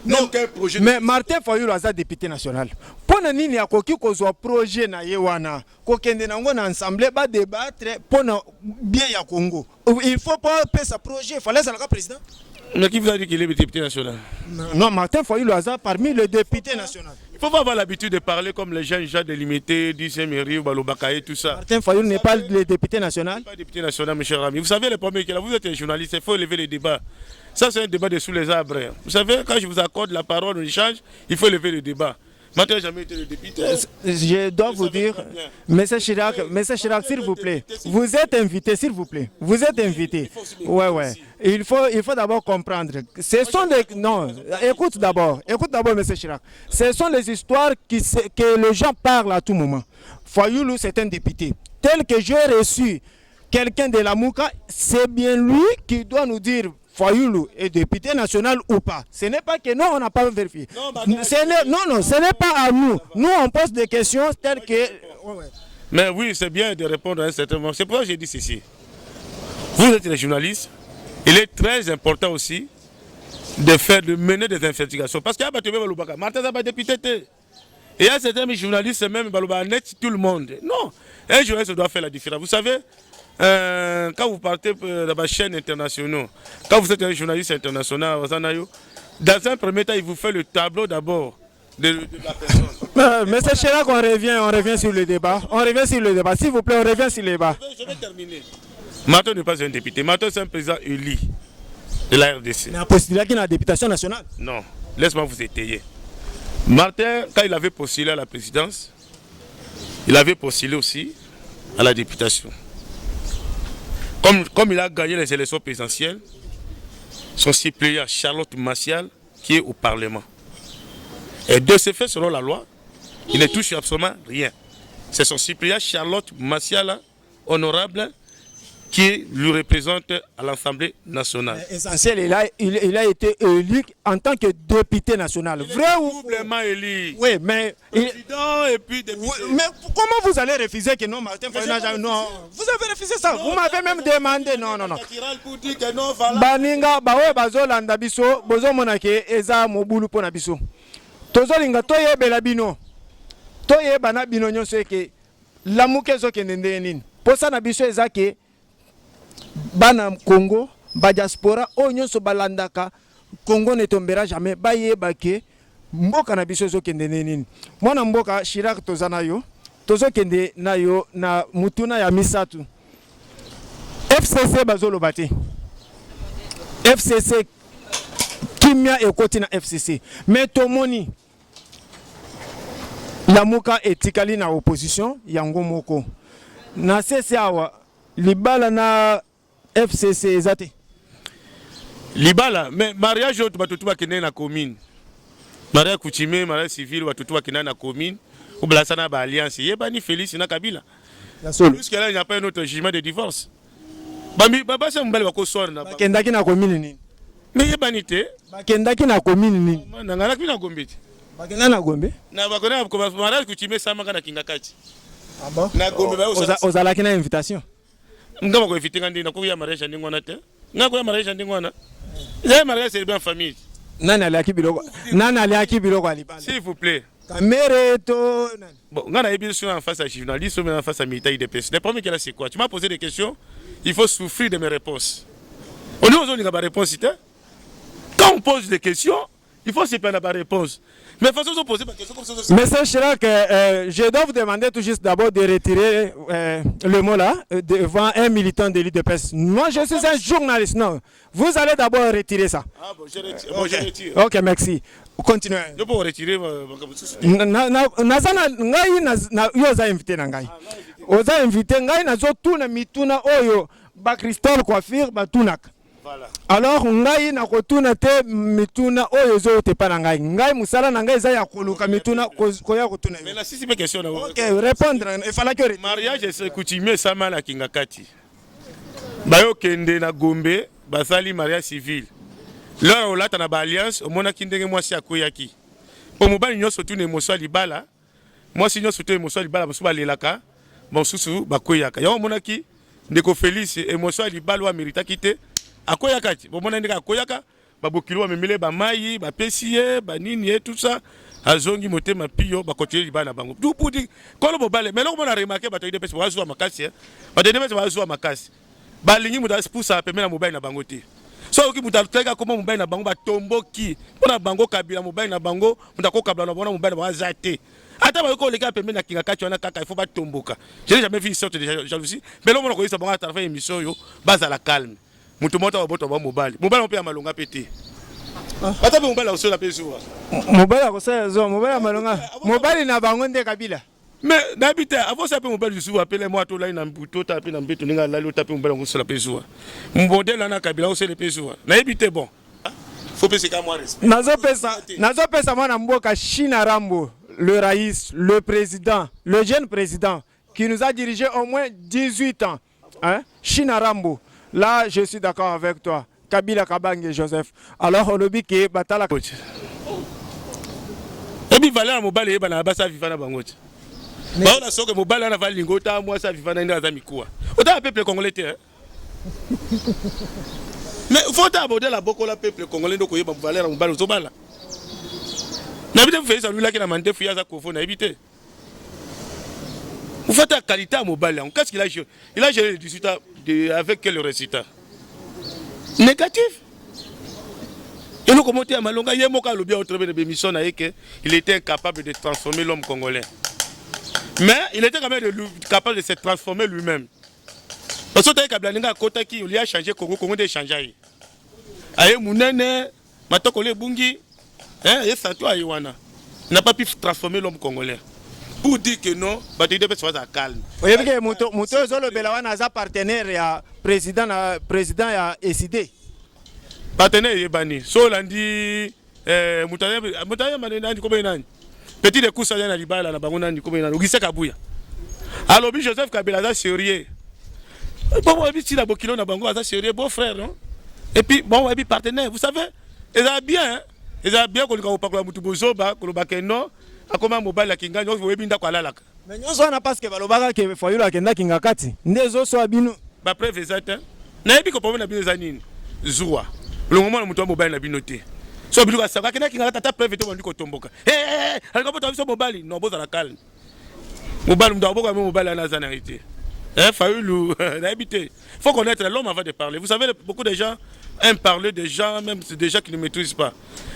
Speaker 3: Non, aucun projet. Mais Martin Fayulu est député national. Pour nini ya koki kozwa projet na yewana kokende nango na assemblée ba débattre pour bien ya Congo. Il faut pas payer sa projet, il fallait ça le président.
Speaker 1: Mais qui vous a dit qu'il est député national?
Speaker 3: Non, Martin Fayulu est parmi les députés nationaux.
Speaker 1: Il faut pas avoir l'habitude de parler comme les gens déjà délimités, Saint-Méry, Balobakaye, tout ça.
Speaker 3: Martin Fayulu n'est pas le député national.
Speaker 1: Pas député national, mes chers amis. Vous savez, le problème est que là, vous êtes un journaliste, il faut élever les débats. Ça, c'est un débat de sous les arbres. Vous savez, quand je vous accorde la parole, on échange, il faut élever le débat. Martin n'a jamais été le député.
Speaker 3: Je dois vous dire, M. Chirac, s'il vous plaît, vous êtes invité, s'il vous plaît. Vous êtes invité. Ouais. Il faut d'abord comprendre. Ce sont des... Non, écoute d'abord, M. Chirac. Ce sont les histoires que les gens parlent à tout moment. Fayulu, c'est un député. Tel que j'ai reçu quelqu'un de la Mouka, c'est bien lui qui doit nous dire Fayulu est député national ou pas. Ce n'est pas que nous, on n'a pas vérifié. Non, ce n'est pas à nous. Nous, on pose des questions telles que...
Speaker 1: Mais oui, c'est bien de répondre à un certain moment. C'est pourquoi j'ai dit ceci. Vous êtes les journalistes. Il est très important aussi de mener des investigations. Parce qu'il y a Batoué Baloubaka. Martin n'a pas député. Et il y a certains journalistes, même Balouba, net tout le monde. Non, un journaliste doit faire la différence. Vous savez, quand vous partez dans la chaîne internationale, quand vous êtes un journaliste international, dans un premier temps, il vous fait le tableau d'abord de la personne.
Speaker 3: Monsieur Chirac, on revient sur le débat. S'il vous plaît, on revient sur le débat.
Speaker 1: Je vais terminer. Martin n'est pas un député. Martin, c'est un président élu de la RDC.
Speaker 3: Mais un postulat qui est la députation nationale.
Speaker 1: Non, laisse-moi vous étayer. Martin, quand il avait postulé à la présidence, il avait postulé aussi à la députation. Comme il a gagné les élections présidentielles, son suppléant Charlotte Macial, qui est au Parlement. Et de ce fait, selon la loi, il ne touche absolument rien. C'est son suppléant Charlotte Macial, honorable, qui lui représente à l'Assemblée nationale.
Speaker 3: Essentiel, il a été élu en tant que député national.
Speaker 1: Il vrai ou doublement élu?
Speaker 3: Oui, mais...
Speaker 1: Président et puis député.
Speaker 3: Mais comment vous allez refuser que non, Martin Fayulu? Non, vous avez refusé ça. Vous m'avez même demandé. Non. Baninga, bawe bazolanda biso, bozo monake eza mobulu pona biso. Tozolinga toyebe la bino. Toyeba na bino nyonso ke lamuke zo kendende nini. Posa na biso eza ke bana Congo, ba diaspora, o nyonso balandaka, Congo ne tombera jamais, ba yeba ke mboka na biso zo kende nini. Mwana mboka Chirac tozana yo, tozo kende na yo na mutuna ya misatu. FCC bazolo bate. FCC kimia ekoti na FCC. Mais tomoni la muka etikali na opposition yango moko. Na sese awa libala na FCC ezate.
Speaker 1: Libala, mais mariage autre batutu bakene na commune. Mariage coutumier, mariage civil batutu bakene na commune. Ou blasana ba alliance. Yebani Félix na Kabila. Jusqu'à là il n'y a pas un autre jugement de divorce. Bambi baba se mbali bako sor na.
Speaker 3: Bakendaki na commune nini?
Speaker 1: Mais yebani te.
Speaker 3: Bakendaki na commune nini?
Speaker 1: Na ngala kina Gombe.
Speaker 3: Bakenda na Gombe?
Speaker 1: Na bakona ko mariage coutumier sama kana kingakati.
Speaker 3: Ah bon?
Speaker 1: Na Gombe ba
Speaker 3: ozalaki na invitation.
Speaker 1: Ngama ko inviter ngandi na ko ya mariage ndingona te. Ngako ya mariage ndingona. Ya mariage c'est bien famille.
Speaker 3: Nani aliaki biloko alibala.
Speaker 1: S'il vous plaît.
Speaker 3: Caméra to.
Speaker 1: Bon, on a eu en face à journaliste, mais en face à militaire de presse. Le premier qui là c'est quoi? Tu m'as posé des questions, il faut souffrir de mes réponses. On est aux autres qui n'ont pas réponse. Quand on pose des questions, il faut se prendre la réponse. Mais de toute façon, vous posez ma question comme ça.
Speaker 3: Monsieur Chirac, je dois vous demander tout juste d'abord de retirer le mot là devant un militant de l'UDPS. Moi, je suis un journaliste. Non, vous allez d'abord retirer ça.
Speaker 1: Ah bon, je retire. Bon, je retire.
Speaker 3: Ok, merci. Continuez.
Speaker 1: Je peux retirer.
Speaker 3: Vous invité ngai. Vous invité ngai na zo tuna mituna oyo ba Christophe Coiffure ba tunak.
Speaker 1: Voilà.
Speaker 3: Alors ngai na kotuna te mituna oyo zo te pa ngai. Ngai musala na ngai za ya koluka mituna koya kotuna.
Speaker 1: Mais là si c'est pas question na.
Speaker 3: OK, répondre il fallait que
Speaker 1: mariage c'est coutumier ça mala kingakati. Bayo kende na Gombe basali mariage civil. Là on l'a na ba alliance au mona kindenge mwasi akoyaki. Po mobali nyoso tuna émotion libala. Moi si nyoso tuna émotion libala bosu balelaka. Bon susu bakoyaka. Yo monaki ndeko Félix émotion libala wa mérita kité. Akoyaka ti bon mona ndeka akoyaka babokilo wa memele ba mayi ba pesier ba nini et tout ça azongi motema pio ba continuer libala bango tout pour dire kolo bobale mais là on a remarqué ba toide pesi ba zo makasi ba toide pesi ba zo makasi ba lingi muda poussa pemela na mobile na bango te so oki muda teka comment mobile na bango ba tomboki pona bango kabila mobile na bango muda ko kabila na bona mobile ba zate ata ba ko leka pemela na kinga kati wana kaka il faut ba tomboka j'ai jamais vu une sorte de jalousie mais là on a ko isa bango à travers émission yo baza la calme. Mutu mota waboto wa mobali. Mobali on peut amalonga pété. Ata be mobali osola pezuwa.
Speaker 3: Mobali akosa zo mobali amalonga. Mobali na bango nde kabila.
Speaker 1: Mais d'habitude avant ça pe mobali zuwa appeler moi to là na mbuto taper na mbeto ninga lalo taper mobali osola pezuwa. Mbondela na kabila osele pezuwa. Na habite bon. Faut penser qu'à moi respect. Nazo pesa
Speaker 3: mwana mboka China Rambo, le raïs, le président, le jeune président qui nous a dirigé au moins 18 ans. Hein? China Rambo. Là, je suis d'accord avec toi. Kabila Kabange Joseph. Alors, on oublie que Batala.
Speaker 1: Et puis, Valère Mobile et Banabasa Vivana Bangote. Mais on a sauvé Mobile à la Valingota, moi, ça Vivana Nazamikoua. Autant un peuple congolais. Mais il faut aborder la Bokola peuple congolais, donc il y a Valère Mobile aux Obala. N'habitez vous faites ça, lui là qui a mandé Fouya Zakofo, n'habitez. Vous faites la qualité à Mobile. Qu'est-ce qu'il a joué? Il a géré le résultat avec quel résultat? Négatif. Et nous commenter à Malonga, il y a un le bien au travers de l'émission, il était incapable de transformer l'homme congolais. Mais il était quand même capable de se transformer lui-même. Parce que Kablanenga Kota qui lui a changé Congo, Congo de changer. Aye Mounene, Matokole Bungi, et ça toi Iwana. N'a pas pu transformer l'homme congolais. Pour dire que non, bah tu devais être calme.
Speaker 3: Vous voyez que Mouto Zolo Belawana a partenaire ya président ya SID.
Speaker 1: Partenaire Yebani. So lundi Moutaya Manenani comme nani. Petit de coups na libala na bango nani comme nani. Ugise Kabuya. Alors Joseph Kabila za sérieux. Bon on si la bokilo na bango za sérieux beau frère non. Et puis bon on est partenaire, vous savez, ils a bien hein. Ils a bien qu'on ko pakula mutu bozoba ko bakeno. Akoma mobile la kinga nyo webinda kwa lalaka.
Speaker 3: Mais nyo so na parce que balobaka ke foyula akenda kinga kati. Ndezo so abinu.
Speaker 1: Ba preuve exacte. Na ebi ko problème na bino za nini? Zuwa. Le moment mutu mobile na binoté. So bilu ka saka kena kinga tata preuve to ndiko tomboka. Alika poto biso mobile no boza la calme. Mobile mdo boka mobile na za na été. Fayulu na ebité. Faut connaître l'homme avant de parler. Vous savez beaucoup de gens aiment parler des gens même des gens qui ne maîtrisent pas.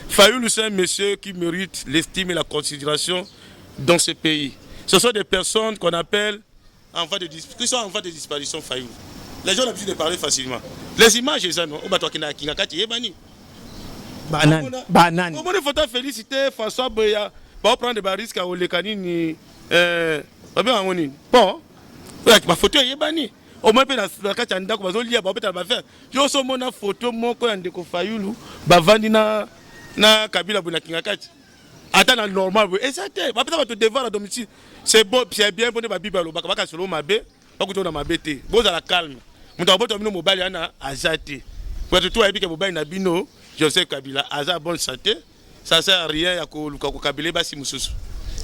Speaker 1: Fayulu, c'est un monsieur qui mérite l'estime et la considération dans ce pays. Ce sont des personnes qu'on appelle qui sont en voie de disparition. Fayulu. Les gens ont l'habitude de parler facilement. Les images, ils ont
Speaker 3: Banane.
Speaker 1: Comment il faut féliciter François Boya pour prendre des risques à Olekanini. Bon, ma photo est bannie. Au moins, la carte en d'accord, on lia, on faire. Je suis mon photo, mon coin de Fayulu, Bavandina. Na Kabila Bonakinga kati. Attends normal et ça te va peut-être te devoir à domicile. C'est bon, c'est bien pour ne pas bibalo baka solo mabe, pas que na mabete. Boza la calme. Muta boto mino mobile yana azate. Pour tout et que mobile na bino, Joseph Kabila aza bonne santé, ça sert à rien ya ko luka ko Kabila basi mususu.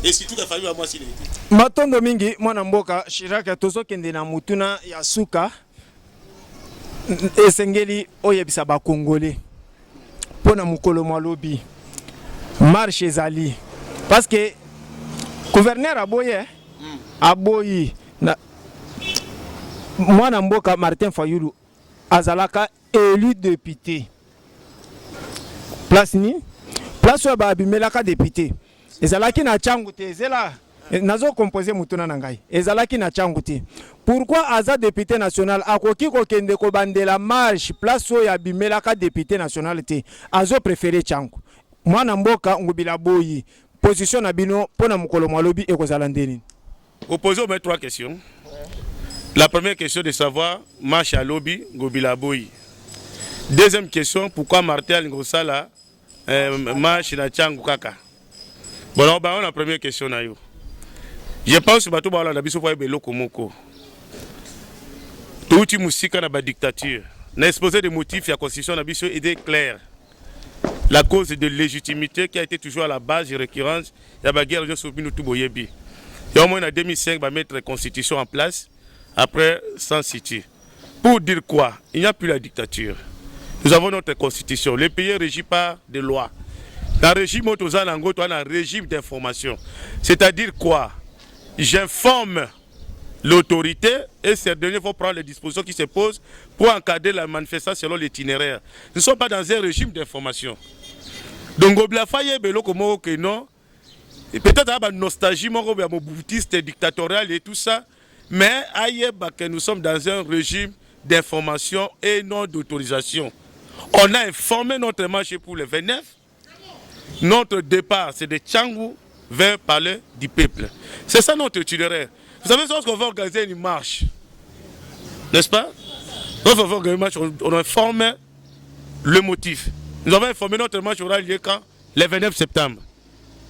Speaker 1: Et si tout a fallu à moi s'il est.
Speaker 3: Matondo mingi mwana mboka Chirac tozo kende na mutuna ya suka. Esengeli oyebisa ba Congolais. Pona mukolo malobi marche ezali parce que gouverneur aboyi na mwana mboka Martin Fayulu azalaka élu député place ni place oyo babimelaka député ezalaki na changu te ezela nazo composer mutuna na ngai ezalaki na changu te. Pourquoi aza député national akoki kokende kobandela marche place oyo abimelaka député national te azo préféré changu mwana mboka ngubila boyi position na bino pona mukolo mwalobi ekozala ndeni?
Speaker 1: Opposé aux 3 questions. La première question de savoir marche à lobby ngubila boyi. Deuxième question, pourquoi Martel Ngosala marche na changu kaka? Bon, on a la première question na yo. Je pense que bato ba la biso fa beloko moko. Touti musika na ba dictature. Na exposé des motifs de la constitution na biso était clair. La cause de légitimité qui a été toujours à la base de récurrence de la guerre de Sobino Touboyebi. Et au moins en 2005 va mettre la constitution en place après sans city. Pour dire quoi? Il n'y a plus la dictature. Nous avons notre constitution. Le pays est régi par des lois. Dans le régime Otozalango, tu as un régime d'information. C'est-à-dire quoi? J'informe l'autorité et ces derniers vont prendre les dispositions qui se posent pour encadrer la manifestation selon l'itinéraire. Nous ne sommes pas dans un régime d'information. Donc, peut-être une nostalgie, boutiste, dictatoriale et tout ça, mais nous sommes dans un régime d'information et non d'autorisation. On a informé notre marche pour le 29. Notre départ, c'est de Tchangou vers Palais du Peuple. C'est ça notre itinéraire. Vous savez, lorsqu'on va organiser une marche, n'est-ce pas? Lorsqu'on va organiser une marche, on informe le motif. Nous avons informé notre marche aura lieu quand? Le 29 septembre.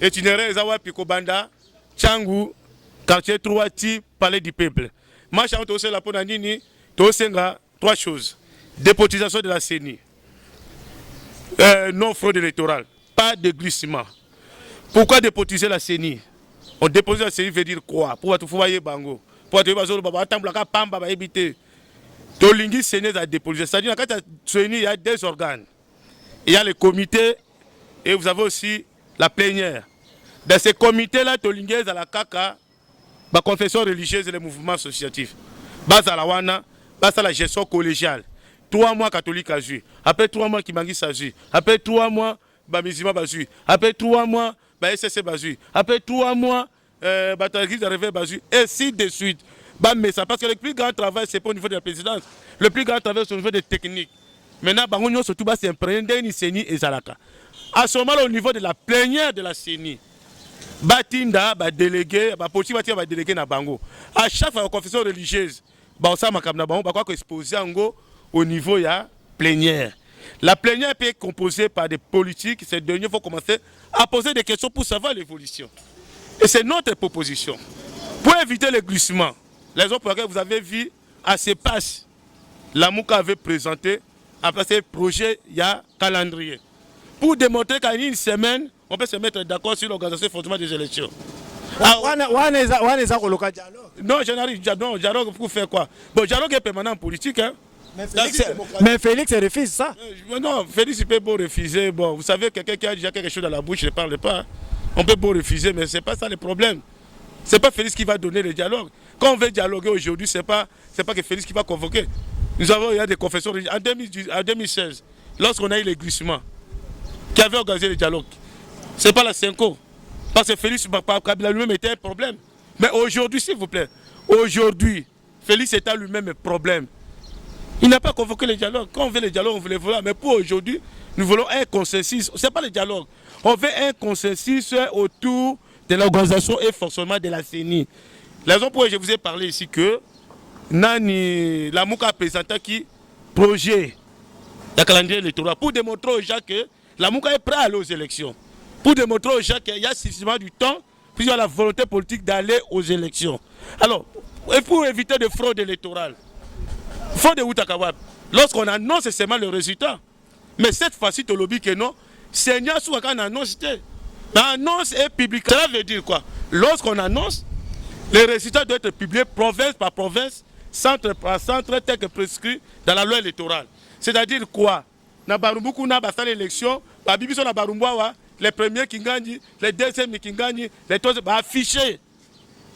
Speaker 1: Itinéraire, Zawa Pikobanda, Tchangou, quartier 3, Palais du Peuple. Marche entre aussi la Ponanini, Tosenga, 3 choses. Dépolitisation de la CENI. Non fraude électorale. Pas de glissement. Pourquoi dépolitiser la CENI? On dépose la CENI veut dire quoi? Pour tout faire bango. Pour tout faire pamba ba éviter. Tolingi CENI a dépolitisé. C'est-à-dire quand la CENI il y a 2 organes. Il y a le comité et vous avez aussi la plénière. Dans ces comités-là, Tolingi à la CACA, la confession religieuse et les mouvements associatifs. Base à la WANA, base à la gestion collégiale. 3 mois catholiques à jouer. Après 3 mois Kimangis à jouer. Après 3 mois Bamizima Bazui. Après 3 mois SSC Bazui. Après 3 mois Batalgis d'arriver Bazui. Et ainsi de suite. Mais ça, parce que le plus grand travail, c'est pas au niveau de la présidence. Le plus grand travail, c'est au niveau des techniques. Maintenant, Bangonio surtout c'est un président ni CENI et Zalaka. À ce moment, au niveau de la plénière de la CENI, Batinda, délégué, Poti Batia, délégué na Bango. À chaque fois, la confession religieuse, Baosa Makam na Bango, Bakwa exposé au niveau de la plénière. La plénière peut être composée par des politiques. Ces derniers vont commencer à poser des questions pour savoir l'évolution. Et c'est notre proposition. Pour éviter les glissements, les autres pour lesquels vous avez vu à ces passes, la Mouka avait présenté un projet, il y a calendrier. Pour démontrer qu'en une semaine, on peut se mettre d'accord sur l'organisation et fonctionnement des élections. Non, je n'arrive pas. Non, dialogue pour faire quoi? Bon, dialogue est permanent en politique. Hein.
Speaker 3: Mais Félix refuse ça.
Speaker 1: Non, Félix peut beau refuser. Bon, vous savez, quelqu'un qui a déjà quelque chose dans la bouche ne parle pas. On peut beau refuser, mais ce n'est pas ça le problème. Ce n'est pas Félix qui va donner le dialogue. Quand on veut dialoguer aujourd'hui, ce n'est pas que Félix qui va convoquer. Nous avons eu des confessions en 2016, lorsqu'on a eu les glissements, qui avait organisé le dialogue. Ce n'est pas la Cinco. Parce que Félix Kabila lui-même était un problème. Mais aujourd'hui, s'il vous plaît, aujourd'hui, Félix est à lui-même un problème. Il n'a pas convoqué le dialogue. Quand on veut le dialogue, on veut le vouloir. Mais pour aujourd'hui, nous voulons un consensus. Ce n'est pas le dialogue. On veut un consensus autour de l'organisation et fonctionnement de la CENI. La raison pour laquelle je vous ai parlé ici que Nani, la Mouka a présenté qui projet de calendrier électoral pour démontrer aux gens que la Mouka est prêt à aller aux élections. Pour démontrer aux gens qu'il y a suffisamment du temps, puis il y a la volonté politique d'aller aux élections. Alors, et pour éviter de fraude électorale, fraude de Outakawab, lorsqu'on annonce seulement le résultat, mais cette fois-ci, tu lobby que non, Seigneur soit quand on annonce, l'annonce est publique. Cela veut dire quoi? Lorsqu'on annonce, les résultats doivent être publiés province par province, centre par centre, tel que prescrit dans la loi électorale. C'est-à-dire quoi? Na Barumbuku na basa l'élection, ba bibiso na Barumbawa, les premiers qui gagnent, les deuxièmes qui gagnent, les troisièmes ba afficher.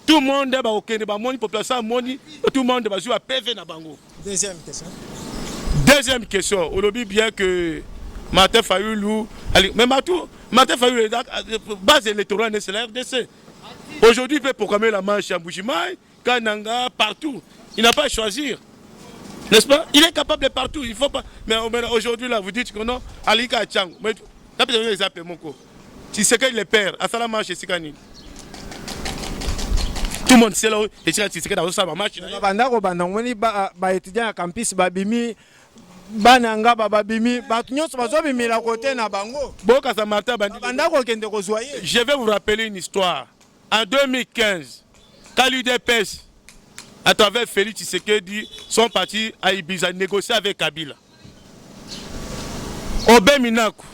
Speaker 1: Tout le monde va au Kenya, la population moni, tout le monde va jouer à PV na bango.
Speaker 3: Deuxième question.
Speaker 1: Deuxième question, on oublie bien que Martin Fayoulou, mais Martin Fayoulou, base électorale, c'est la RDC. Aujourd'hui, il peut proclamer la marche à Mbujimaï, Kananga, partout. Il n'a pas à choisir. N'est-ce pas? Il est capable de partout. Il faut pas. Mais aujourd'hui, là, vous dites que non, Alika Tchang. Mais tu as exemple, mon co. Tu sais qu'il est père. À ça, la marche, c'est Sikani. Tout le monde sait là où tu sais que dans sa marche.
Speaker 3: Bandako bandangoni ba étudiant à campus babimi bananga babimi batunyoso bazobimi la côté na bango.
Speaker 1: Boka Samarta
Speaker 3: bandako kende ko zoyer.
Speaker 1: Je vais vous rappeler une histoire. En 2015, quand l'UDPS, à travers Félix Tshisekedi, sont partis à Ibiza négocier avec Kabila. Obé Minaku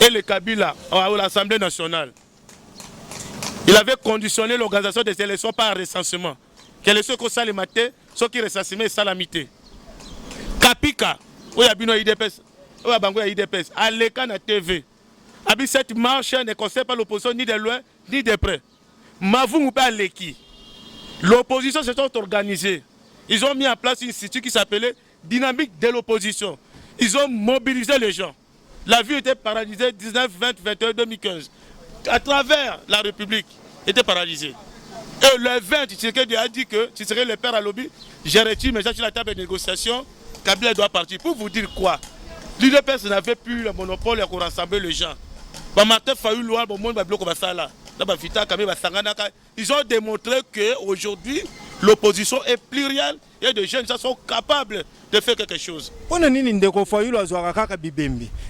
Speaker 1: et le Kabila à l'Assemblée nationale. Il avait conditionné l'organisation des élections par recensement. Que les ceux qui sont les matés, ceux qui recensement et salamité. Kapika, où il y a bien l'IDPS, où il y a Bango l'IDPS, à l'écran à TV. Cette marche ne concerne pas l'opposition ni de loin ni de près. Mavou ou pas l'équipe. L'opposition se sont organisées. Ils ont mis en place un institut qui s'appelait Dynamique de l'opposition. Ils ont mobilisé les gens. La vie était paralysée 19, 20, 21, 2015. À travers la République, était paralysée. Et le 20, Tshisekedi a dit que Tshisekedi le père à lobby, j'ai retiré mes gens sur la table de négociation, Kabila doit partir. Pour vous dire quoi? L'UDPS n'avait plus le monopole pour rassembler les gens. Martin Fayoulou, ils ont démontré qu'aujourd'hui, l'opposition est plurielle et des jeunes sont capables de faire quelque chose.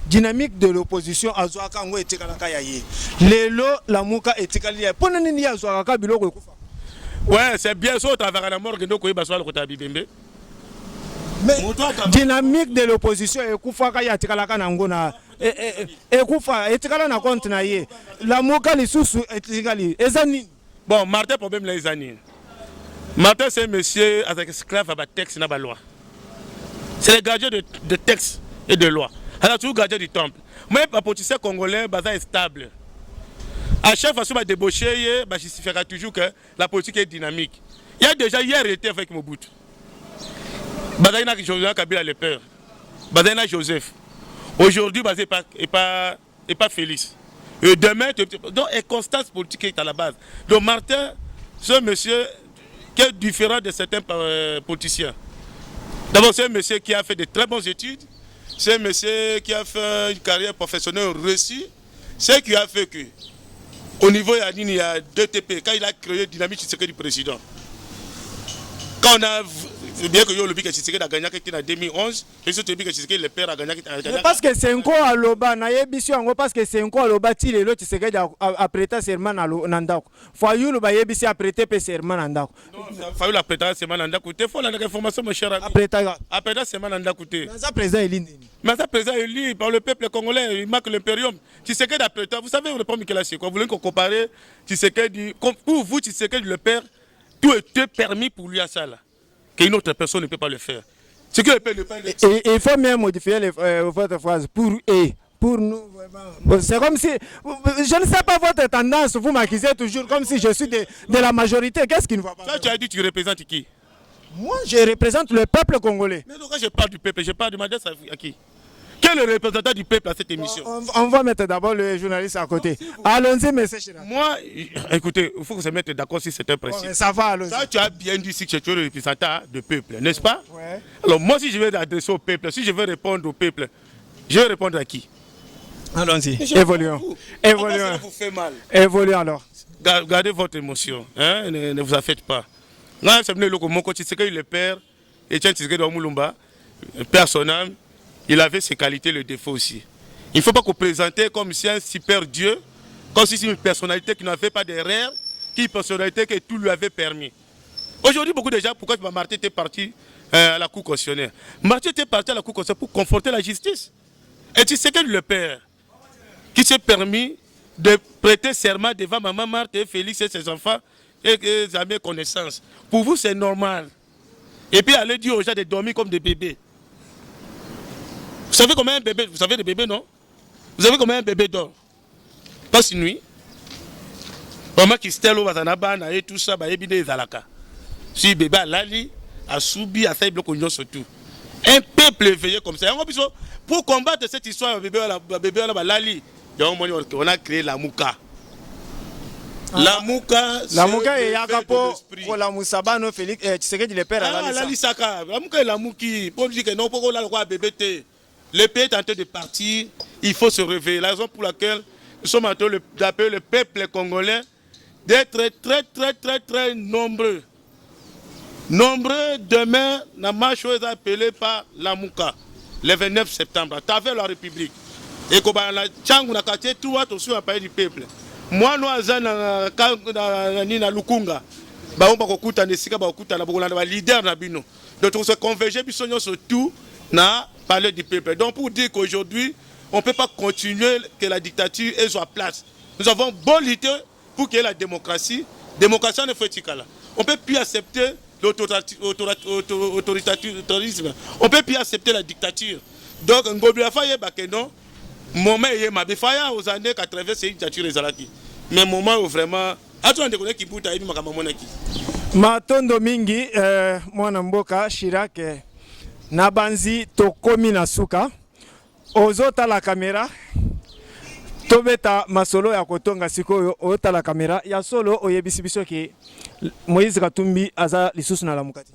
Speaker 3: Dynamique de l'opposition a Zouakango et Tikalakayaye. Lelo, la Mouka et Tikalia. Ponanini a Zouaka Biloko.
Speaker 1: Ouais, c'est bien sûr, à travers la mort que nous avons besoin de Bibembe.
Speaker 3: Mais dynamique de l'opposition est Koufaka Yatikalaka Nangona. Et Koufa, et Tikala na compte na ye. La Mouka les sous et Tikali. Ezani.
Speaker 1: Bon, Martin, problème les années. Martin, c'est un monsieur avec esclave à texte et à loi. C'est le gardien de texte et de loi. Alors, toujours gardien du temple. Moi, les politiciens congolais, est stable. À chaque fois que je débauche, je justifierai toujours que la politique est dynamique. Il y a déjà hier été avec Mobutu. Badaïna Joseph Kabila le père. Badaïna Joseph. Aujourd'hui, et pas Félix. Et demain, donc, une constance politique est à la base. Donc, Martin, ce monsieur qui est différent de certains politiciens. D'abord, c'est un monsieur qui a fait de très bonnes études. C'est un monsieur qui a fait une carrière professionnelle réussie. C'est qui a fait que, au niveau il y a 2 TP, quand il a créé Dynamique Tshisekedi du président. Quand on a bien que le Bika Tshisekedi a gagné en 2011, et ce Bika Tshisekedi le père a gagné.
Speaker 3: Parce que c'est un coup à l'Oba, parce que c'est un coup à l'Oba, il est là, Tshisekedi a prêté serment à Nandako. Fayou le Bayebisi a prêté serment à Nandako.
Speaker 1: Non, Fayou a prêté serment à Nandako. Il faut la information, mon cher ami. A prêté serment à Nandako. Mais
Speaker 3: ça, président Elie.
Speaker 1: Mais ça, président Elie, par le peuple congolais, il marque l'impérium. Tshisekedi a prêté. Vous savez, le problème qu'il a, c'est quoi? Vous voulez qu'on compare Tshisekedi, pour vous, Tshisekedi le père, tout était permis pour lui à ça là. Qu'une autre personne ne peut pas le faire. Ce que le père ne peut pas le faire.
Speaker 3: Il faut bien modifier votre phrase pour eux. Pour nous, vraiment. C'est comme si. Je ne sais pas votre tendance, vous m'accusez toujours comme si je suis de la majorité. Qu'est-ce qui ne va pas?
Speaker 1: Toi, tu as dit que tu représentes qui?
Speaker 3: Moi, je représente le peuple congolais.
Speaker 1: Mais donc, quand je parle du peuple, je parle de Madès à qui? Quel est le représentant du peuple à cette émission?
Speaker 3: On va mettre d'abord le journaliste à côté. Allons-y, monsieur Chirac.
Speaker 1: Moi, écoutez, il faut que se mette d'accord si c'est un principe.
Speaker 3: Ça va, allons-y.
Speaker 1: Ça, tu as bien dit si tu es le représentant du peuple, n'est-ce pas?
Speaker 3: Ouais.
Speaker 1: Alors, moi, si je vais adresser au peuple, si je veux répondre au peuple, je vais répondre à qui?
Speaker 3: Allons-y, évoluons. Évoluons.
Speaker 1: Ça vous fait mal.
Speaker 3: Évoluons alors.
Speaker 1: Gardez votre émotion, hein? Ne vous en faites pas. Là, c'est venu le Komoko Tshisekedi, le père, Etienne Tshisekedi de Moulumba, père son âme. Il avait ses qualités, le défaut aussi. Il ne faut pas qu'on présente comme si un super Dieu, comme si c'est une personnalité qui n'avait pas d'erreur, qui une personnalité que tout lui avait permis. Aujourd'hui, beaucoup de gens, pourquoi Martin était parti à la Cour constitutionnelle? Martin était parti à la Cour constitutionnelle pour conforter la justice. Et tu sais que le père, qui s'est permis de prêter serment devant maman Marthe et Félix et ses enfants et ses amis et connaissances. Pour vous, c'est normal. Et puis aller dire aux gens de dormir comme des bébés. Vous savez combien un bébé, vous savez des bébés, non? Vous savez combien un bébé dort? Passe une nuit. Maman qui se telle au Bazanabana et tout ça, bah, et bien des alaka. Si bébé a lali, a soubi, a fait bloc oignon surtout. Un peuple éveillé comme ça. Pour combattre cette histoire, on a créé la Mouka. La Mouka,
Speaker 3: est Yakapo, la Moussabano, Félix, Tshisekedi le père à
Speaker 1: la Lisaka. La Mouka est la Mouki. Pour dire que non, pour la loi BBT. Le pays est en train de partir, il faut se réveiller. La raison pour laquelle nous sommes en train d'appeler le peuple congolais d'être très nombreux. Nombreux demain, la marche est appelée par la Mouka, le 29 septembre, à travers la République. Et que la Tchangou na quartier tout va aussi un pays du peuple. Moi, nous avons na Lukunga, ba on ba kokuta nesika ba kokuta na bokolanda ba leader na bino. Donc on se converger bisonyo surtout na parler du peuple. Donc pour dire qu'aujourd'hui, on ne peut pas continuer que la dictature ait sa place. Nous avons beau lutter pour qu'il y ait la démocratie. Démocratie ne fait pas là. On ne peut plus accepter l'autoritarisme. On ne peut plus accepter la dictature. Donc, Ngobila Faye Bakeno, moment est ma bifaya aux années 80, c'est une dictature ezalaki. Mais moment où vraiment, attends, on qui bouta ibi makamonaki.
Speaker 3: Matondo mingi, mwana mboka Chirac nabanzi tokomi na suka. Ozota la caméra. Tobeta masolo ya kotonga sikoyo ota la caméra ya solo oyebisi biso ke Moïse Katumbi aza lisusu na lamukati.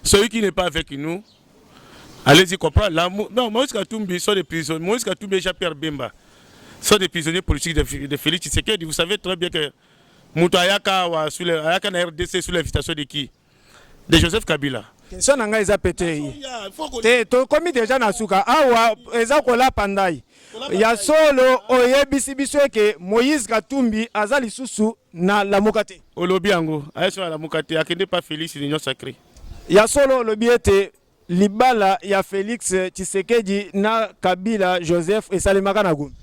Speaker 1: Celui qui n'est pas avec nous, allez-y comprendre. Non, Moïse Katumbi sont des prisonniers. Moïse Katumbi et Jean-Pierre Bemba sont des prisonniers politiques de Félix Tshisekedi. Vous savez très bien que Moutayaka na RDC sous l'invitation de qui? De Joseph Kabila.
Speaker 3: Question nanga eza pété. To komi déjà na suka awa eza kola pandai. Ya solo oyebisi biso ke Moïse Katumbi aza lisusu na lamukate.
Speaker 1: Olobi yango, ayeso na lamukate akende pas Félix l'union sacrée.
Speaker 3: Ya solo olobi ete libala ya Félix Tshisekedi na Kabila Joseph esalemaka na Gombe.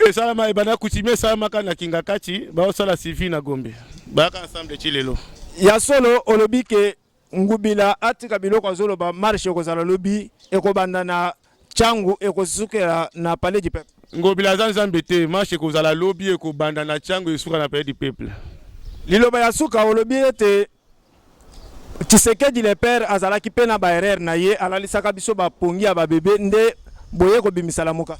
Speaker 1: Esalama ebana kutimie esalemaka na Kingakati, ba osala Sylvie na Gombe. Baka ensemble chilelo.
Speaker 3: Ya solo olobi ke Ngubila atika biloko azoloba marche kozala lobi ekobanda na Tchangu ekozukela na palais du peuple.
Speaker 1: Ngubila zanzambe te marche kozala lobi ekobanda na Tchangu esuka na palais du peuple.
Speaker 3: Liloba ya suka olobi ete Tshisekedi le père azalaki pe na ba erreur na ye alalisaka biso ba pongi ya ba bébé nde boye ko bimisala muka.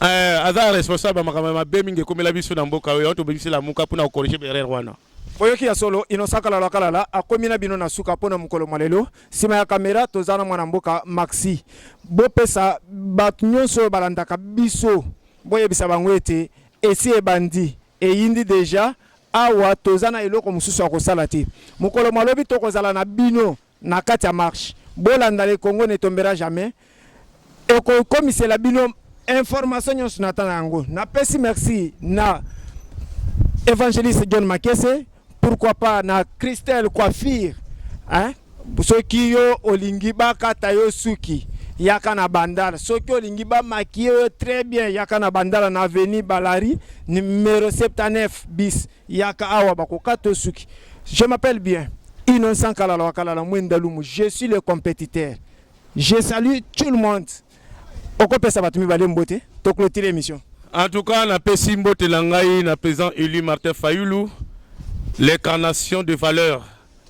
Speaker 1: Aza responsable makama mabe mingi komela biso na mboka oyo to bimisala muka pona ko corriger erreur wana.
Speaker 3: Boyoki ya solo inosakala la kalala akomina bino na suka pona mukolo malelo sima ya kamera tozana mwana mboka Maxi bopesa bat nyonso balandaka biso boyebisa bango ete esi ebandi eyindi deja awa tozana eloko mususu akosala te mukolo malobi tokozala na bino na kati ya marche bolanda le Congo ne tombera jamais ekokomisela bino information nyonso natana yango napesi merci na évangéliste John Makese. Pourquoi pas na Christelle Coiffure, hein? Soki yo olingi ba kata yo suki yaka na bandala. Soki olingi ba maquiller très bien yaka na bandala na avenue Balari numéro 79 bis yaka awa bako kato suki. Je m'appelle bien Innocent Kalala Kalala Mwendalumu. Je suis le compétiteur. Je salue tout le monde. Okope sabatumi bale mbote to clôturer l'émission.
Speaker 1: En tout cas, na pesi mbote langai na président élu Martin Fayulu. L'incarnation de valeurs.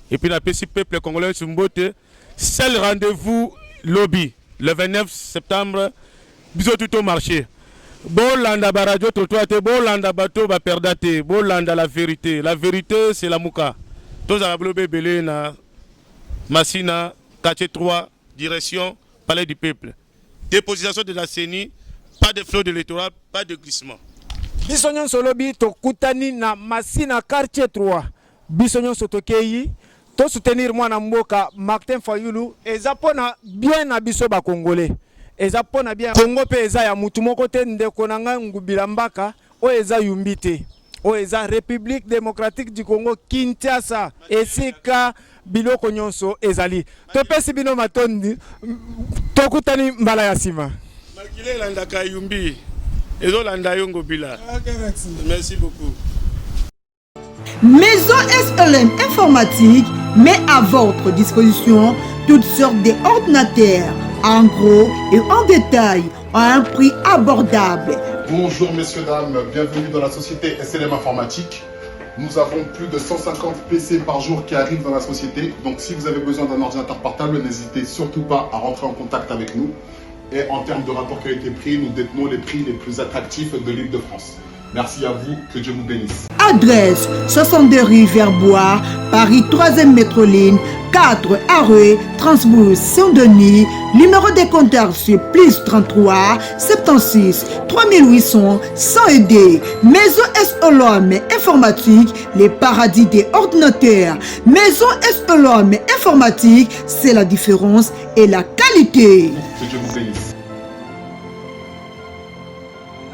Speaker 1: Et puis, la petit peuple congolais sur Mbote, seul rendez-vous lobby, le 29 septembre, bisous tout au marché. Bolanda baradio totoate, bolanda bateau ba perdate, bolanda la vérité. La vérité, c'est la mouka. Tous à la blobé belé na Massina, quartier 3, direction Palais du Peuple. Déposition de la CENI, pas de flot de l'électorat, pas de glissement.
Speaker 3: Bisonyon solobi to kutani na Massina quartier 3. Bisonyon sotokei to soutenir mwana mboka Martin Fayulu ezapona bien na biso ba congolais. Ezapona bien Congo pe eza ya mutu moko te ndeko nanga Ngubila Mbaka o eza yumbite. O eza République démocratique du Congo Kinshasa esika biloko nyonso ezali. To pesi bino matondi to kutani mbala ya sima.
Speaker 1: Makile landaka yumbi. Merci beaucoup.
Speaker 4: Maison SLM Informatique met à votre disposition toutes sortes d'ordinateurs, en gros et en détail, à un prix abordable.
Speaker 5: Bonjour messieurs, dames, bienvenue dans la société SLM Informatique. Nous avons plus de 150 PC par jour qui arrivent dans la société. Donc si vous avez besoin d'un ordinateur portable, n'hésitez surtout pas à rentrer en contact avec nous. Et en termes de rapport qualité-prix, nous détenons les prix les plus attractifs de l'Île-de-France. Merci à vous, que Dieu vous bénisse.
Speaker 4: Adresse 62 rue Verbois, Paris 3e métroline, 4 Arreux, Transbourg, Saint-Denis. Numéro des compteurs sur plus 33 76 3800 100 Maison S-Olom Informatique, les paradis des ordinateurs. Maison S-Olom Informatique, c'est la différence et la qualité.
Speaker 5: Que Dieu vous bénisse.